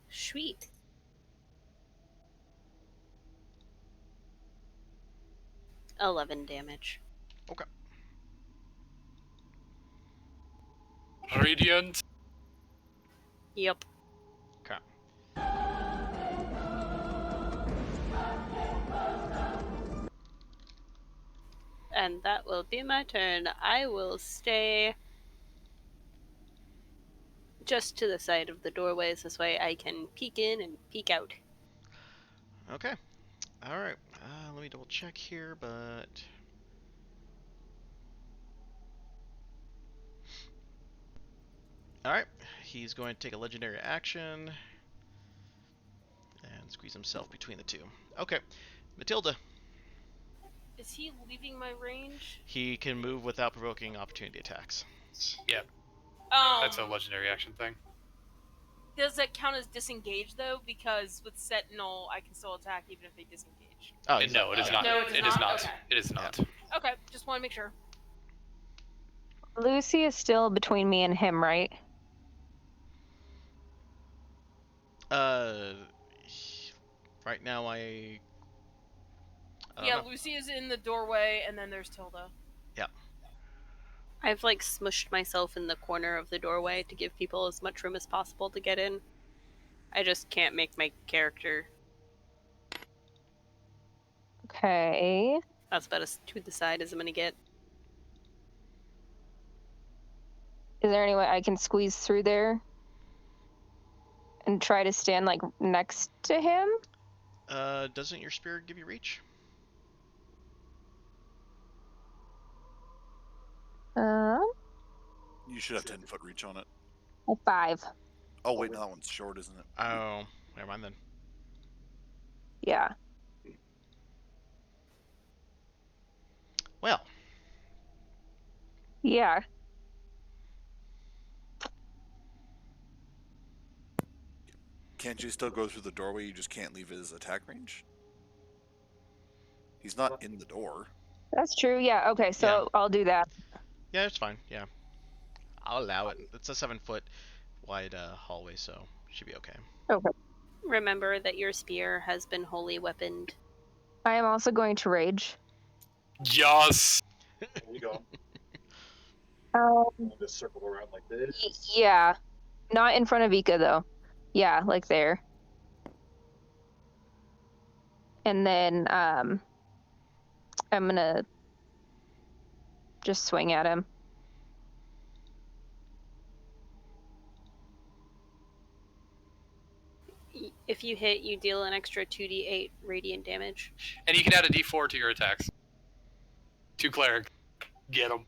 Sweet. 11 damage.
Radiant.
Yep.
Okay.
And that will be my turn. I will stay just to the side of the doorways. This way I can peek in and peek out.
Okay. All right. Let me double check here, but all right. He's going to take a legendary action and squeeze himself between the two. Okay, Matilda.
Is he leaving my range?
He can move without provoking opportunity attacks.
Yeah, that's a legendary action thing.
Does that count as disengage though? Because with Sentinel, I can still attack even if they disengage.
Oh,
No, it is not.
No, it
It
is
is
not?
not.
Okay.
It is not.
Okay, just want to make sure.
Lucy is still between me and him, right?
Uh, right now I don't
Yeah,
know.
Lucy is in the doorway, and then there's Tilda.
I've like smushed myself in the corner of the doorway to give people as much room as possible to get in. I just can't make my character.
Okay.
That's about as to the side as I'm gonna get.
Is there any way I can squeeze through there and try to stand like next to him?
Doesn't your spirit give you reach?
You should have 10-foot reach on it.
5.
Oh wait, no, that one's short, isn't it?
Oh, never mind then.
Yeah.
Well,
Yeah.
Can't you still go through the doorway? You just can't leave his attack range. He's not in the door.
That's true. Yeah. Okay. So
Yeah.
I'll do that.
yeah, it's fine. Yeah, I'll allow it. It's a 7-foot wide hallway, so should be okay.
Okay.
Remember that your spear has been holy weaponed.
I am also going to rage.
Yes.
There you go. Just circle around like this.
Yeah. Not in front of Vika though. Yeah, like there. And then I'm gonna just swing at him.
If you hit, you deal an extra 2d8 radiant damage.
And you can add a D4 to your attacks. 2 cleric. Get him.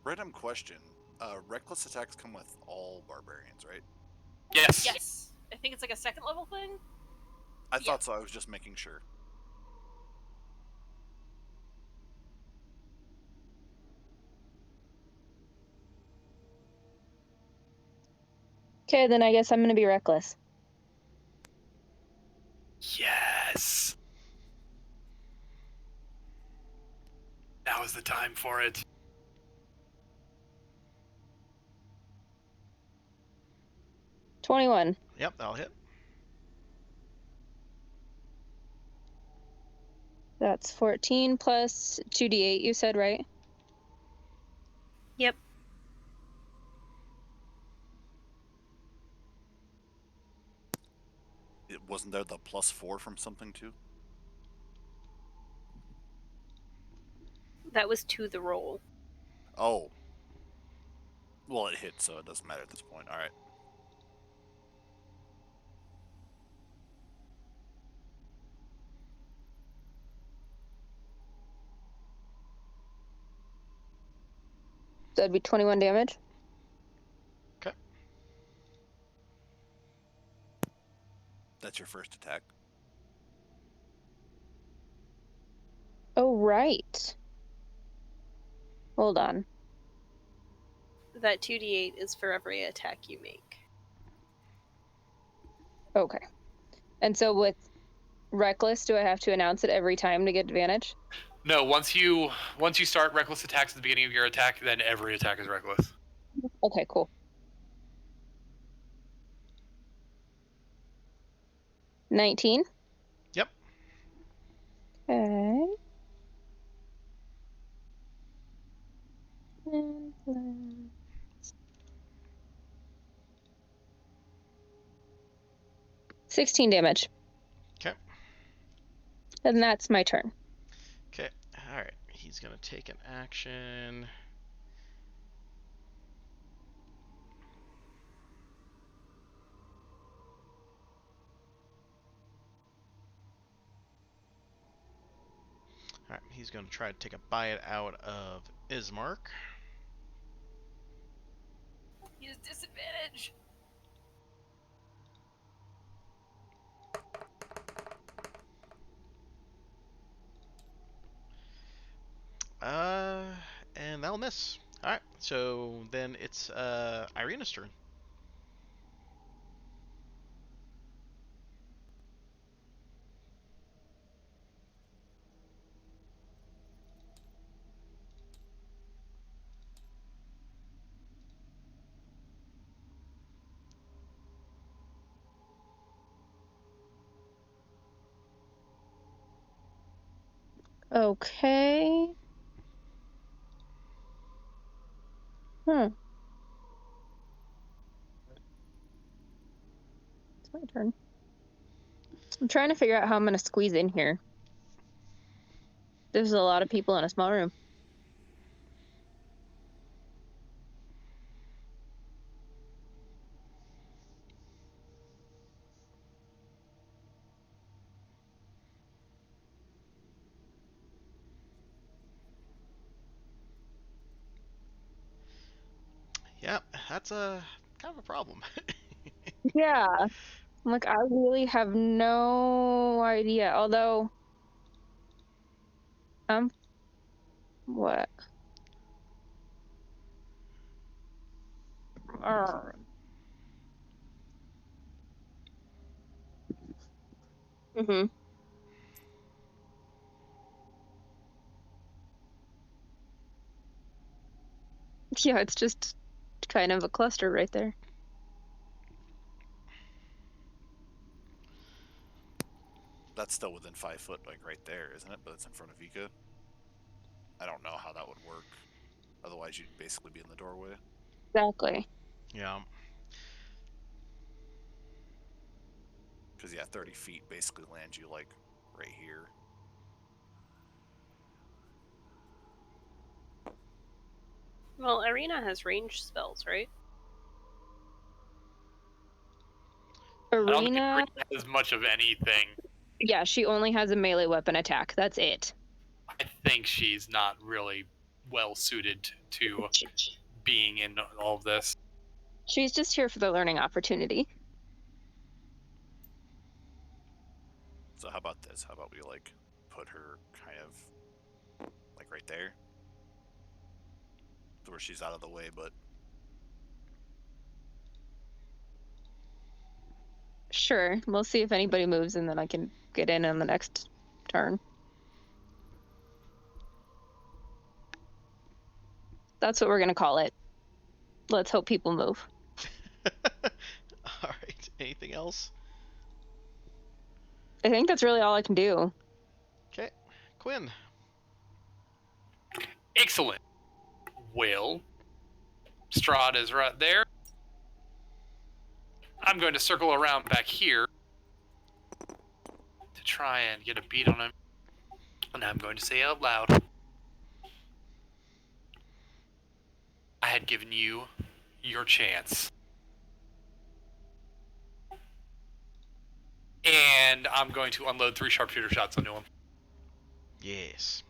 Random question. Reckless attacks come with all barbarians, right?
Yes.
Yes. I think it's like a second level thing.
I thought so. I was just making sure.
Okay, then I guess I'm gonna be reckless.
Yes. Now is the time for it.
$21.
Yep, that'll hit.
That's 14 plus 2d8. You said, right?
Yep.
Wasn't there the +4 from something too?
That was to the roll.
Oh. Well, it hit, so it doesn't matter at this point. All right.
So that'd be 21 damage.
Okay.
That's your first attack.
Oh, right. Hold on.
That 2d8 is for every attack you make.
Okay. And so with reckless, do I have to announce it every time to get advantage?
No, once you start reckless attacks at the beginning of your attack, then every attack is reckless.
Okay, cool. 19.
Yep.
Okay. And then 16 damage.
Okay.
And that's my turn.
Okay. All right. He's gonna take an action. All right. He's gonna try to take a bite out of Ismark.
Use disadvantage.
Uh, and that'll miss. All right. So then it's Irina's turn.
Okay. It's my turn. I'm trying to figure out how I'm going to squeeze in here. There's a lot of people in a small room.
Yep. That's a kind of a problem.
Yeah. I'm like, I really have no idea. Although, what? Mm-hmm. Yeah, it's just kind of a cluster right there.
That's still within 5 foot, like right there, isn't it? But it's in front of Vika. I don't know how that would work. Otherwise, you'd basically be in the doorway.
Exactly.
Yeah.
Because, yeah, 30 feet basically lands you, like, right here.
Well, Irina has range spells, right?
I don't think
Arena,
Arena has much of anything.
yeah, she only has a melee weapon attack. That's it.
I think she's not really well suited to being in all of this.
She's just here for the learning opportunity.
So how about this? How about we, like, put her kind of, like, right there? Where she's out of the way, but...
Sure, we'll see if anybody moves and then I can get in on the next turn. That's what we're going to call it. Let's hope people move.
All right. Anything else?
I think that's really all I can do.
Okay. Quinn.
Excellent. Well, Strahd is right there. I'm going to circle around back here to try and get a beat on him. And I'm going to say out loud, I had given you your chance. And I'm going to unload 3 sharpshooter shots onto him.
Yes.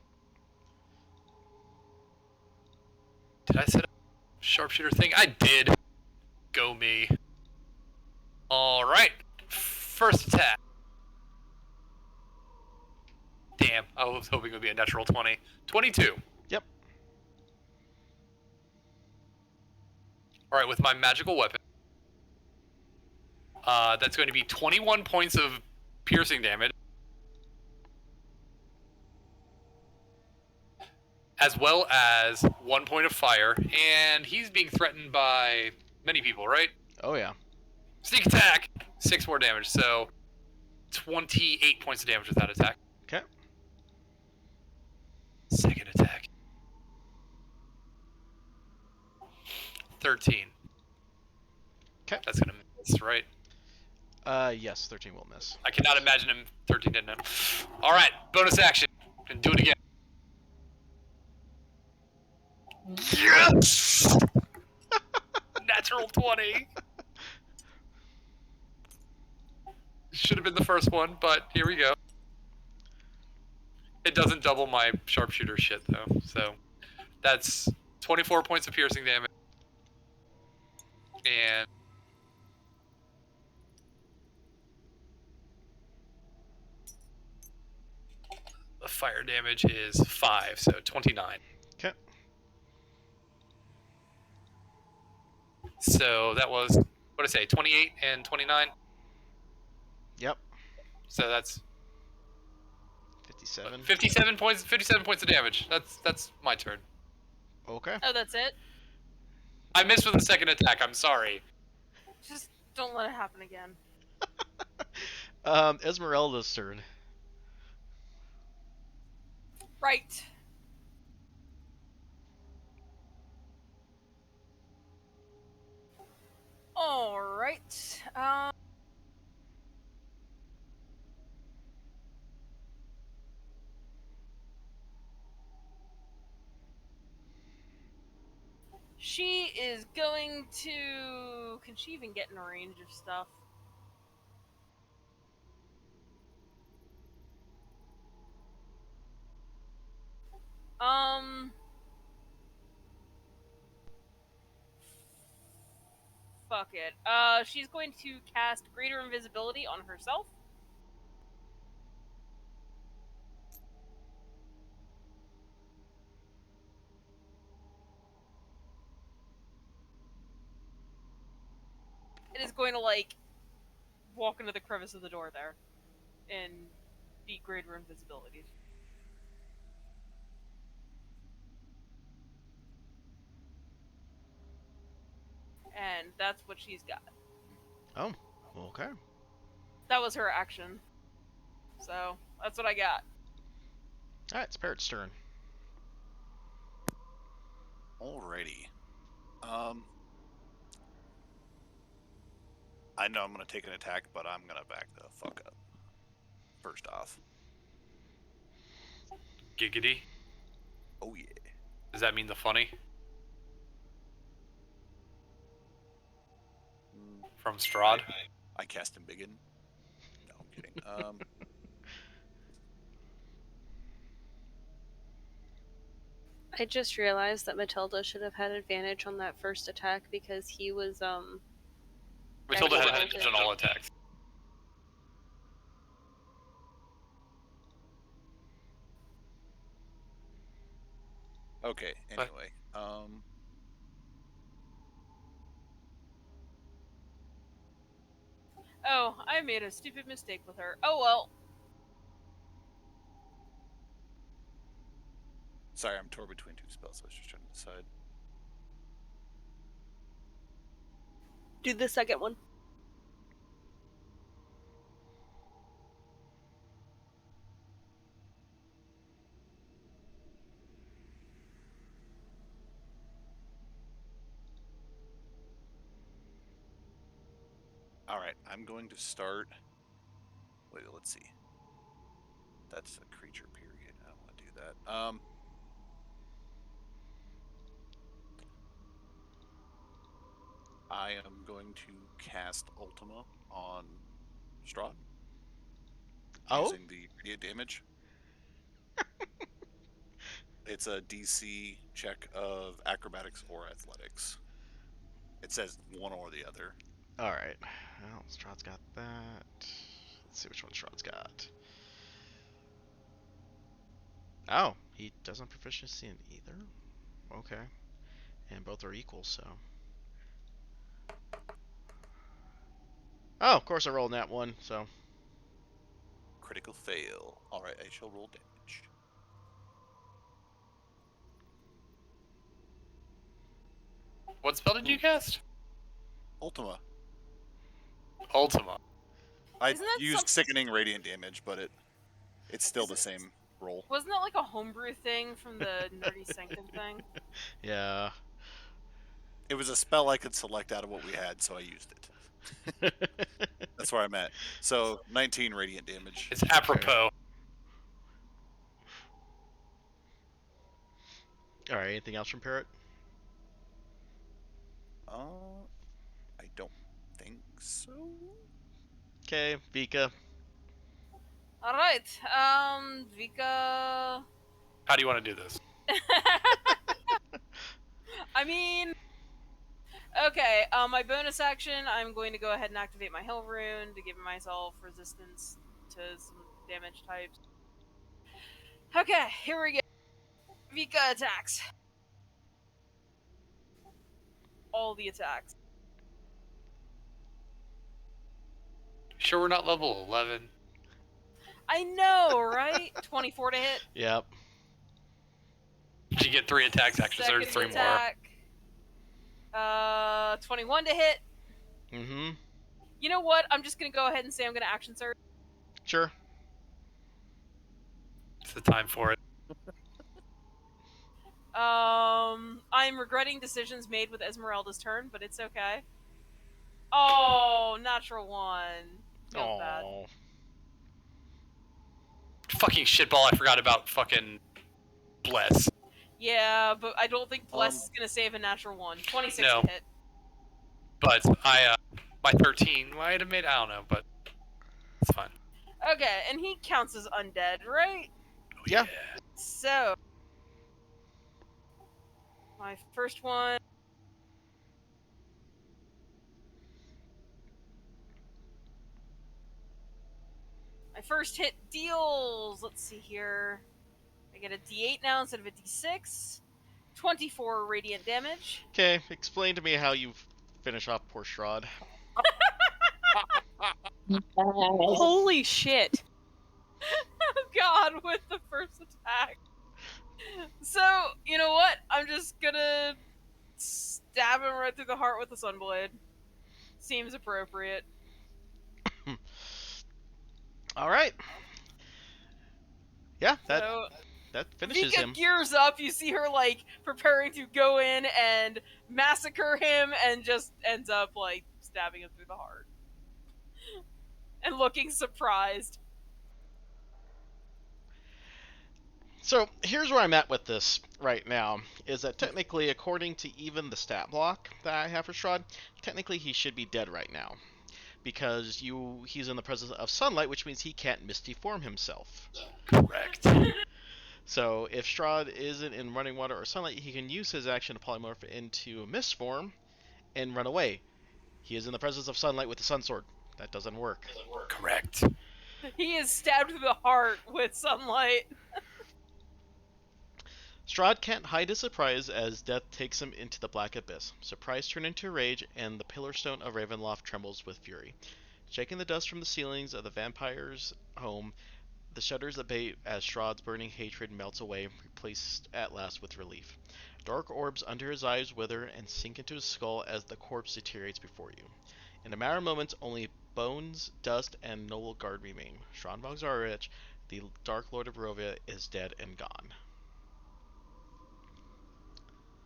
Did I set up a sharpshooter thing? I did. Go me. Alright. First attack. Damn, I was hoping it would be a natural 20. 22.
Yep.
Alright, with my magical weapon. That's going to be 21 points of piercing damage. as well as 1 point of fire, and he's being threatened by many people, right?
Oh yeah.
Sneak attack, 6 more damage, so 28 points of damage with that attack.
Okay.
Second attack. 13.
Okay.
That's gonna miss, right?
Yes, 13 will miss.
I cannot imagine him 13 didn't hit. Alright, bonus action. And do it again. Yes! Natural 20. Should have been the first one, but here we go. It doesn't double my sharpshooter shit, though, so that's 24 points of piercing damage. And the fire damage is 5, so 29.
Okay.
So that was, what did I say, 28 and 29?
Yep.
So that's
57.
57 points of damage. That's my turn.
Okay.
Oh, that's it?
I missed with the second attack, I'm sorry.
Just don't let it happen again.
Esmeralda's turn.
Right. Alright. She is going to... Can she even get in range of stuff? Fuck it. She's going to cast Greater Invisibility on herself. It is going to, like, walk into the crevice of the door there and be Greater Invisibility. And that's what she's got.
Oh, okay.
That was her action. So, that's what I got.
Alright, it's Parrot's turn.
Alrighty. I know I'm gonna take an attack, but I'm gonna back the fuck up. First off.
Giggity.
Oh yeah.
Does that mean the funny? From Strahd?
I cast him biggin. No, I'm kidding.
I just realized that Matilda should have had advantage on that first attack because he was
Matilda had
Actually,
advantage on all attacks.
Okay, anyway.
Oh, I made a stupid mistake with her. Oh well.
Sorry, I'm torn between two spells, so I was just trying to decide.
do the second one.
Alright, I'm going to start. Wait, let's see. That's a creature, period. I don't want to do that. I am going to cast Ultima on Strahd.
Oh?
Using the radiant damage. It's a DC check of acrobatics or athletics. It says one or the other.
Alright. Well, Strahd's got that. Let's see which one Strahd's got. Oh, he doesn't have proficiency in either? Okay. And both are equal, so. Oh, of course I rolled that one, so.
Critical fail. Alright, I shall roll damage.
What spell did you cast?
Ultima.
Ultima.
I
Isn't that
used
some-
sickening radiant damage, but it's still the same roll.
Wasn't that like a homebrew thing from the Nerdy Sanctum thing?
Yeah.
It was a spell I could select out of what we had, so I used it. That's where I'm at. So 19 radiant damage.
It's apropos.
All right. Anything else from Parrot?
I don't think so.
Okay, Vika.
All right, Vika.
How do you want to do this?
I mean, okay. My bonus action, I'm going to go ahead and activate my Hell Rune to give myself resistance to some damage types. Okay, here we go. Vika attacks. All the attacks.
Sure, we're not level 11.
I know, right? 24 to hit.
Yep.
Did you get 3 attacks? Actually,
Second
there's 3 more.
attack. 21 to hit.
Mm-hmm.
You know what? I'm just gonna go ahead and say I'm gonna action surge.
Sure.
It's the time for it.
I'm regretting decisions made with Esmeralda's turn, but it's okay. Oh, natural one. Feels bad.
Oh.
Fucking shitball, I forgot about fucking Bless.
Yeah, but I don't think Bless is gonna save a natural one. 26
No.
to hit.
But my 13 might have made, I don't know, but it's fine.
Okay, and he counts as undead, right?
Oh,
Yeah.
So, my first one. My first hit deals. Let's see here. I get a D8 now instead of a D6. 24 radiant damage.
Okay, explain to me how you finish off poor Strahd.
Holy shit.
Oh god, with the first attack. So, you know what? I'm just gonna stab him right through the heart with the Sunblade. Seems appropriate.
All right. Yeah, that
So,
that finishes
Vika
him.
gears up. You see her, like, preparing to go in and massacre him, and just ends up, like, stabbing him through the heart. And looking surprised.
So here's where I'm at with this right now, is that technically, according to even the stat block that I have for Strahd, technically he should be dead right now. Because he's in the presence of sunlight, which means he can't misty form himself.
Correct.
So if Strahd isn't in running water or sunlight, he can use his action to polymorph into a mist form and run away. He is in the presence of sunlight with the sun sword. That doesn't work.
Correct.
He is stabbed through the heart with sunlight.
Strahd can't hide his surprise as death takes him into the black abyss. Surprise turned into rage, and the pillar stone of Ravenloft trembles with fury. Shaking the dust from the ceilings of the vampire's home, the shudders abate as Strahd's burning hatred melts away, replaced at last with relief. Dark orbs under his eyes wither and sink into his skull as the corpse deteriorates before you. In a matter of moments, only bones, dust, and noble guard remain. Strahd Vogzarich, the Dark Lord of Barovia, is dead and gone.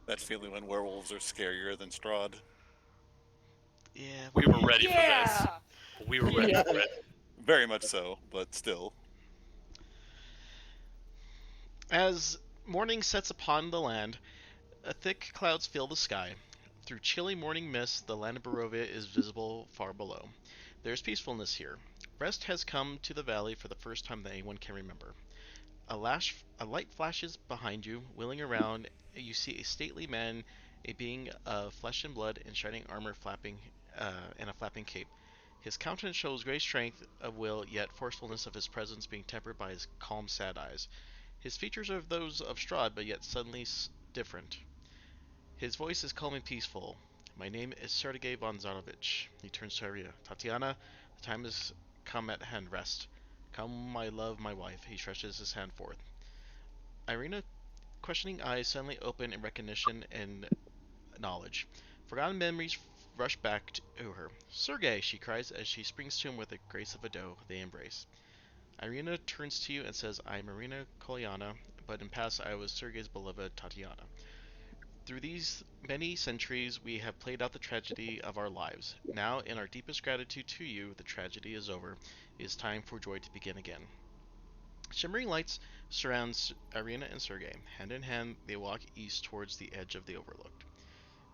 That feeling when werewolves are scarier than Strahd.
Yeah,
We were ready for this.
Yeah!
We were ready for it.
Very much so, but still.
As morning sets upon the land, thick clouds fill the sky. Through chilly morning mists, the land of Barovia is visible far below. There is peacefulness here. Rest has come to the valley for the first time that anyone can remember. A light flashes behind you, wheeling around. You see a stately man, a being of flesh and blood, in shining armor, and a flapping cape. His countenance shows great strength of will, yet forcefulness of his presence being tempered by his calm, sad eyes. His features are those of Strahd, but yet suddenly different. His voice is calm and peaceful. My name is Sergei von Zanovich. He turns to Irina. Tatiana, the time has come at hand. Rest. Come, my love, my wife. He stretches his hand forth. Irina, questioning eyes suddenly open in recognition, and knowledge. Forgotten memories rush back to her. Sergei, she cries as she springs to him with the grace of a doe. They embrace. Irina turns to you and says, I am Irina Kolyana, but in past I was Sergei's beloved Tatiana. Through these many centuries, we have played out the tragedy of our lives. Now, in our deepest gratitude to you, the tragedy is over. It is time for joy to begin again. Shimmering lights surround Irina and Sergei. Hand in hand, they walk east towards the edge of the overlook.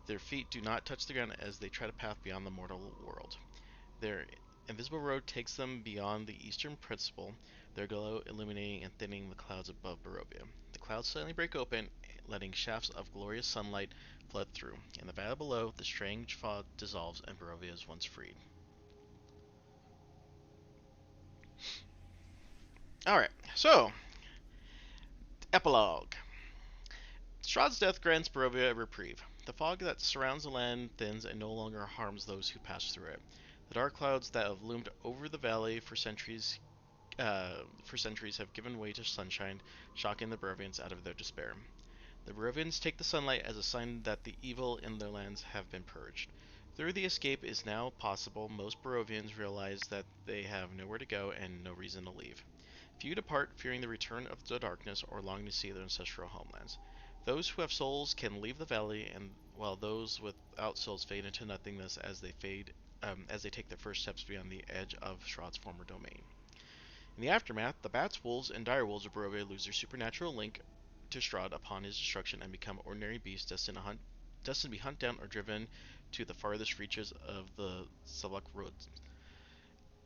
Their feet do not touch the ground as they tread a path beyond the mortal world. Their invisible road takes them beyond the eastern principle, their glow illuminating and thinning the clouds above Barovia. The clouds suddenly break open, letting shafts of glorious sunlight flood through. In the valley below, the strange fog dissolves and Barovia is once freed. Alright, so, epilogue. Strahd's death grants Barovia a reprieve. The fog that surrounds the land thins and no longer harms those who pass through it. The dark clouds that have loomed over the valley for centuries have given way to sunshine, shocking the Barovians out of their despair. The Barovians take the sunlight as a sign that the evil in their lands have been purged. Though the escape is now possible, most Barovians realize that they have nowhere to go and no reason to leave. Few depart, fearing the return of the darkness or longing to see their ancestral homelands. Those who have souls can leave the valley, and while those without souls fade into nothingness as they take their first steps beyond the edge of Strahd's former domain. In the aftermath, the bats, wolves, and direwolves of Barovia lose their supernatural link to Strahd upon his destruction and become ordinary beasts destined to be hunted down or driven to the farthest reaches of the Seluk Roads.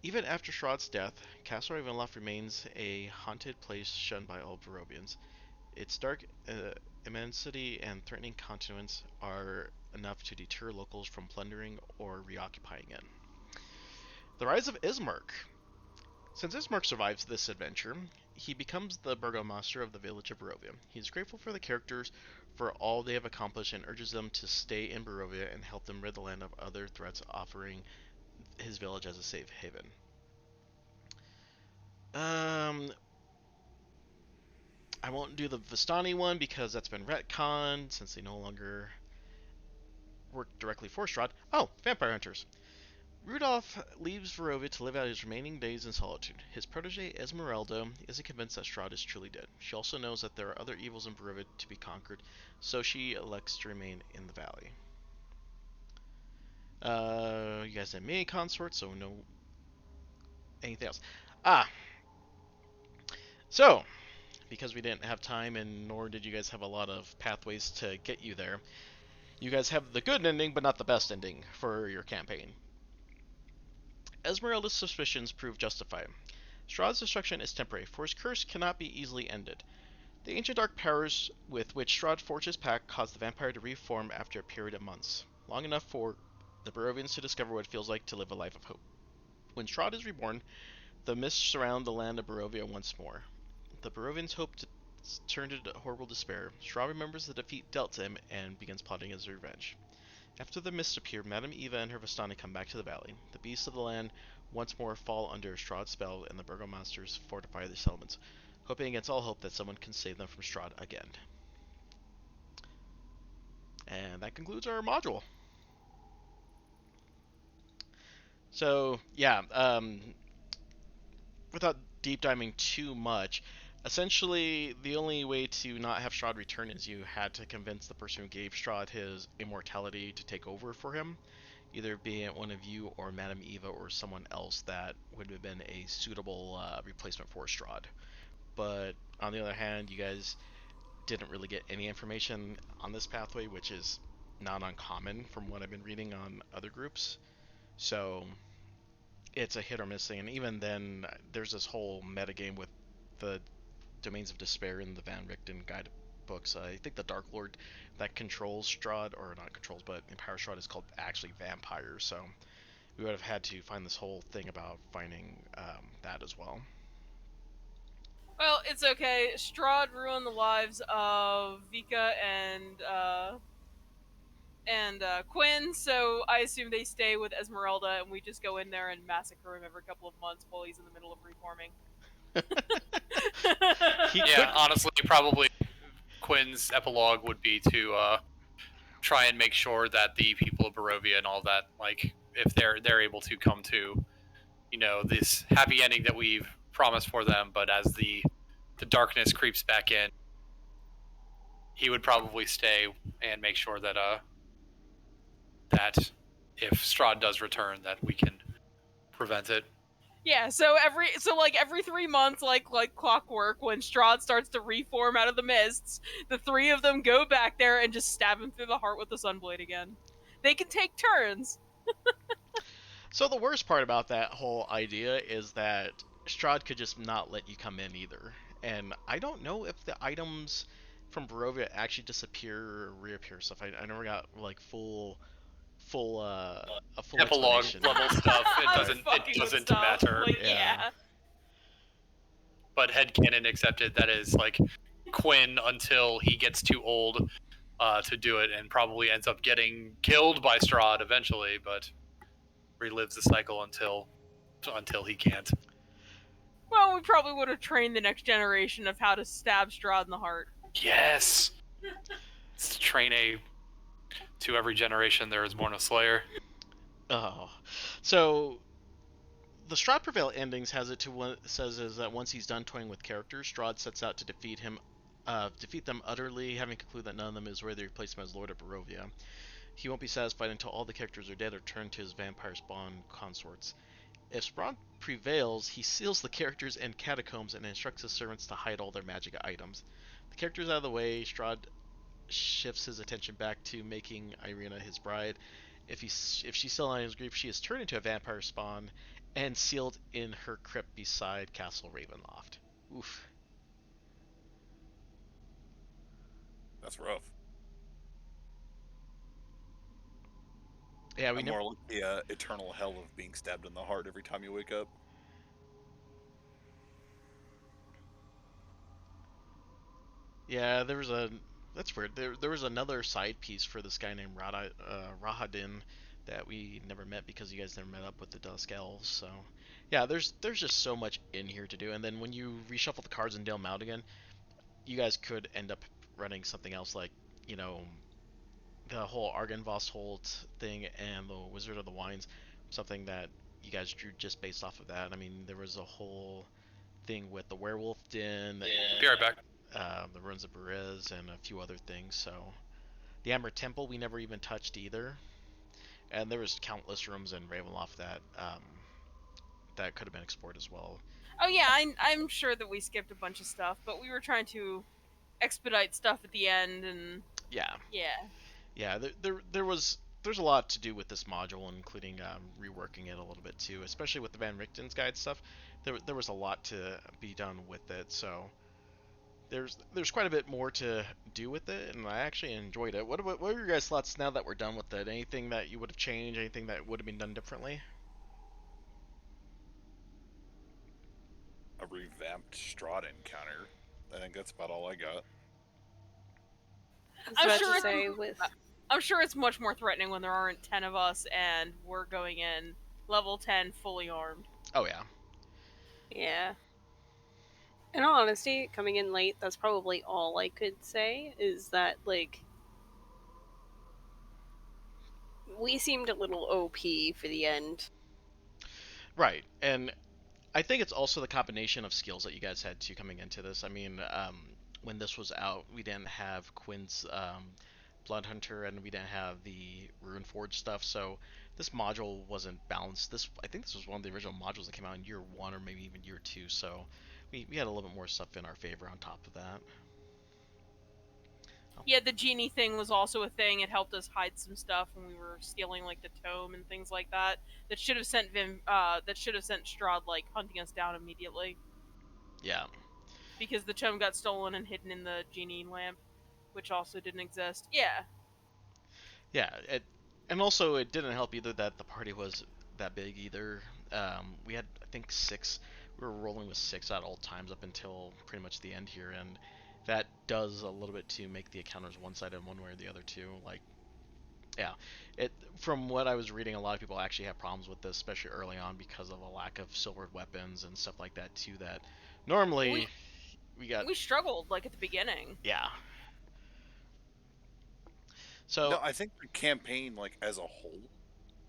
Even after Strahd's death, Castle Ravenloft remains a haunted place shunned by all Barovians. Its dark immensity and threatening continuance are enough to deter locals from plundering or reoccupying it. The Rise of Ismark. Since Ismark survives this adventure, he becomes the burgomaster of the village of Barovia. He is grateful for the characters for all they have accomplished and urges them to stay in Barovia and help them rid the land of other threats, offering his village as a safe haven. I won't do the Vistani one because that's been retconned since they no longer work directly for Strahd. Oh, Vampire Hunters. Rudolph leaves Barovia to live out his remaining days in solitude. His protege Esmeralda isn't convinced that Strahd is truly dead. She also knows that there are other evils in Barovia to be conquered, so she elects to remain in the valley. You guys have many consorts, so no anything else. So because we didn't have time and nor did you guys have a lot of pathways to get you there, you guys have the good ending but not the best ending for your campaign. Esmeralda's suspicions prove justified. Strahd's destruction is temporary, for his curse cannot be easily ended. The ancient dark powers with which Strahd forged his pact caused the vampire to reform after a period of months, long enough for the Barovians to discover what it feels like to live a life of hope. When Strahd is reborn, the mists surround the land of Barovia once more. The Barovians hope to turn to horrible despair. Strahd remembers the defeat dealt to him and begins plotting his revenge. After the mists appear, Madame Eva and her Vistani come back to the valley. The beasts of the land once more fall under Strahd's spell, and the burgomasters fortify their settlements, hoping against all hope that someone can save them from Strahd again. And that concludes our module. So, yeah, without deep diving too much, essentially the only way to not have Strahd return is you had to convince the person who gave Strahd his immortality to take over for him, either being it one of you or Madame Eva or someone else that would have been a suitable replacement for Strahd. But on the other hand, you guys didn't really get any information on this pathway, which is not uncommon from what I've been reading on other groups. So it's a hit or miss thing, and even then, there's this whole metagame with the Domains of Despair in the Van Richten guide books. I think the Dark Lord that controls Strahd, or not controls, but empowers Strahd is called actually Vampires, so we would have had to find this whole thing about finding that as well.
Well, it's okay. Strahd ruined the lives of Vika and Quinn, so I assume they stay with Esmeralda, and we just go in there and massacre him every couple of months while he's in the middle of reforming.
He
Yeah,
could.
honestly, probably Quinn's epilogue would be to try and make sure that the people of Barovia and all that, like, if they're able to come to, this happy ending that we've promised for them. But as the darkness creeps back in, he would probably stay and make sure that that if Strahd does return, that we can prevent it.
Yeah, so every 3 months, like clockwork, when Strahd starts to reform out of the mists, the three of them go back there and just stab him through the heart with the sunblade again. They can take turns.
So the worst part about that whole idea is that Strahd could just not let you come in either. And I don't know if the items from Barovia actually disappear or reappear stuff. I never got like a full
Epilogue
explanation.
level stuff. It
I'm
doesn't
fucking with
doesn't
stuff.
matter.
Like,
Yeah.
yeah.
But headcanon accepted, that is like Quinn until he gets too old to do it, and probably ends up getting killed by Strahd eventually, but relives the cycle until he can't.
Well, we probably would have trained the next generation of how to stab Strahd in the heart.
Yes. It's train to every generation there is born a Slayer.
Oh, so the Strahd Prevail endings has it to what says is that once he's done toying with characters, Strahd sets out to defeat them utterly, having concluded that none of them is worthy to replace him as Lord of Barovia. He won't be satisfied until all the characters are dead or turned to his vampire spawn consorts. If Strahd prevails, he seals the characters in catacombs and instructs his servants to hide all their magic items. The characters out of the way, Strahd shifts his attention back to making Irina his bride. If she's still on his grief, she is turned into a vampire spawn and sealed in her crypt beside Castle Ravenloft. Oof.
That's rough.
Yeah, we
I'm
never.
more like the eternal hell of being stabbed in the heart every time you wake up.
Yeah, there was a. That's weird. There was another side piece for this guy named Rahadin that we never met because you guys never met up with the Dusk Elves. So, yeah, there's just so much in here to do. And then when you reshuffle the cards and deal them out again, you guys could end up running something else like, you know, the whole Argynvost thing and the Wizard of the Wines, something that you guys drew just based off of that. I mean, there was a whole thing with the Werewolf Den,
Be right back.
the Ruins of Berez, and a few other things. So the Amber Temple we never even touched either, and there was countless rooms in Ravenloft that could have been explored as well.
Oh yeah, I'm sure that we skipped a bunch of stuff, but we were trying to expedite stuff at the end, and
Yeah,
yeah.
yeah. There's a lot to do with this module, including reworking it a little bit too, especially with the Van Richten's guide stuff. There was a lot to be done with it, so there's quite a bit more to do with it, and I actually enjoyed it. What were your guys' thoughts now that we're done with it? Anything that you would have changed? Anything that would have been done differently?
A revamped Strahd encounter. I think that's about all I got.
I was
I'm
about
sure
to say with
I'm sure it's much more threatening when there aren't 10 of us and we're going in level 10 fully armed.
Oh yeah,
yeah. In all honesty, coming in late, that's probably all I could say is that like we seemed a little OP for the end.
right. And I think it's also the combination of skills that you guys had to coming into this. I mean, when this was out, we didn't have Quinn's Blood Hunter, and we didn't have the Rune Forge stuff, so this module wasn't balanced. I think this was one of the original modules that came out in year one or maybe even year two, so we had a little bit more stuff in our favor on top of that.
Yeah, the genie thing was also a thing. It helped us hide some stuff when we were stealing like the tome and things like that. That should have sent Strahd like hunting us down immediately
Yeah,
because the tome got stolen and hidden in the genie lamp, which also didn't exist. Yeah.
yeah. And also it didn't help either that the party was that big either. We had I think six. We were rolling with six at all times up until pretty much the end here, and that does a little bit to make the encounters one-sided one way or the other too. Like, yeah, it from what I was reading, a lot of people actually have problems with this, especially early on because of a lack of silvered weapons and stuff like that too. That normally we got,
We struggled like at the beginning.
yeah. So
No, I think the campaign, like as a whole,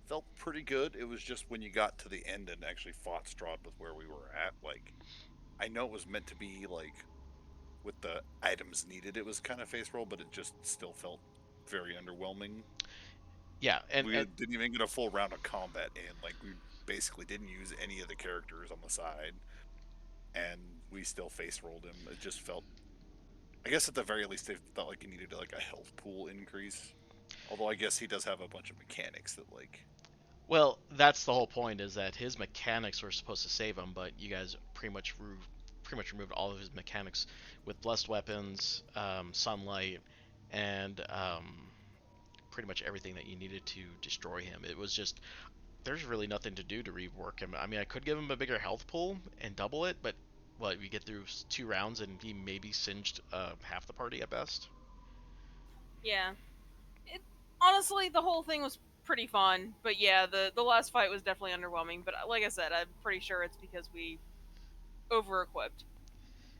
felt pretty good. It was just when you got to the end and actually fought Strahd with where we were at. Like, I know it was meant to be like with the items needed, it was kind of face roll, but it just still felt very underwhelming.
yeah,
We didn't even get a full round of combat in. Like, we basically didn't use any of the characters on the side, and we still face rolled him. It just felt, I guess at the very least, it felt like he needed like a health pool increase. Although I guess he does have a bunch of mechanics that like.
well, that's the whole point is that his mechanics were supposed to save him, but you guys pretty much removed all of his mechanics with blessed weapons, sunlight, and pretty much everything that you needed to destroy him. It was just there's really nothing to do to rework him. I mean, I could give him a bigger health pool and double it, but what we get through 2 rounds and he maybe singed half the party at best.
Yeah. It, honestly, the whole thing was pretty fun, but yeah, the last fight was definitely underwhelming. But like I said, I'm pretty sure it's because we over equipped.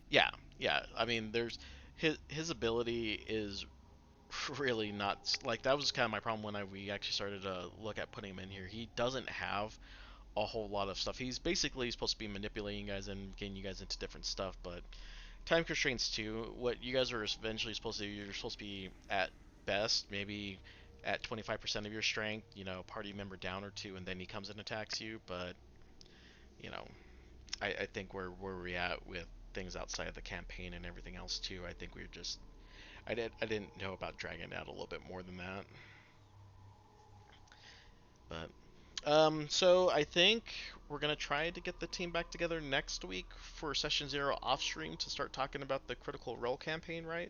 Yeah, yeah. I mean, there's his ability is really not like that was kind of my problem when we actually started to look at putting him in here. He doesn't have a whole lot of stuff. He's basically supposed to be manipulating you guys and getting you guys into different stuff, but time constraints too. What you guys are eventually supposed to do, you're supposed to be at best maybe at 25% of your strength, party member down or two, and then he comes and attacks you. But you know, I think where we're at with things outside of the campaign and everything else too. I think we're just I didn't know about dragging it out a little bit more than that. But so I think we're gonna try to get the team back together next week for session 0 off stream to start talking about the Critical Role campaign, right?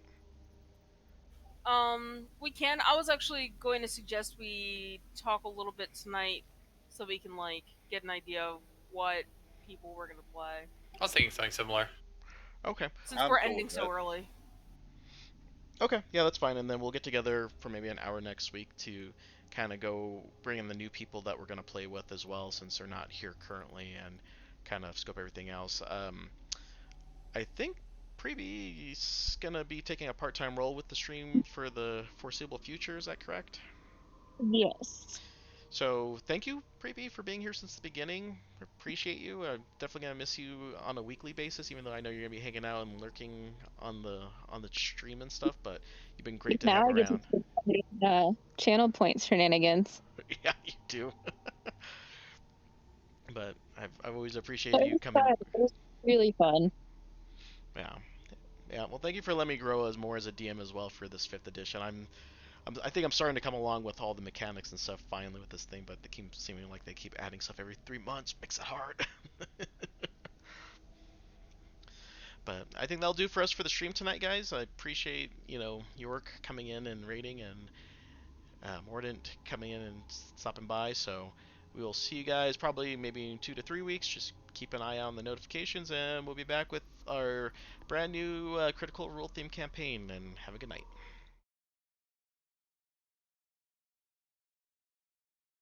We can. I was actually going to suggest we talk a little bit tonight, so we can like get an idea of what people we're gonna play.
I was thinking something similar.
Okay.
Since
I'm
we're
cool
ending
with
so
that.
early.
Okay, yeah, that's fine. And then we'll get together for maybe an hour next week to kind of go bring in the new people that we're going to play with as well, since they're not here currently, and kind of scope everything else. I think Preeby's going to be taking a part time role with the stream for the foreseeable future. Is that correct?
Yes.
So thank you, Preeby, for being here since the beginning. Appreciate you. I'm definitely gonna miss you on a weekly basis, even though I know you're gonna be hanging out and lurking on the stream and stuff. But you've been great to
Now
have
I get to
around.
see channel points shenanigans.
Yeah, you do. But I've always
But
appreciated
it
you
was
coming.
fun. It was really fun.
Yeah, yeah. Well, thank you for letting me grow as more as a DM as well for this fifth edition. I think I'm starting to come along with all the mechanics and stuff finally with this thing, but they keep seeming like they keep adding stuff every 3 months. Makes it hard. But I think that'll do for us for the stream tonight, guys. I appreciate York coming in and rating, and Mordant coming in and stopping by. So we will see you guys probably maybe in 2 to 3 weeks. Just keep an eye on the notifications, and we'll be back with our brand new Critical Role theme campaign. And have a good night.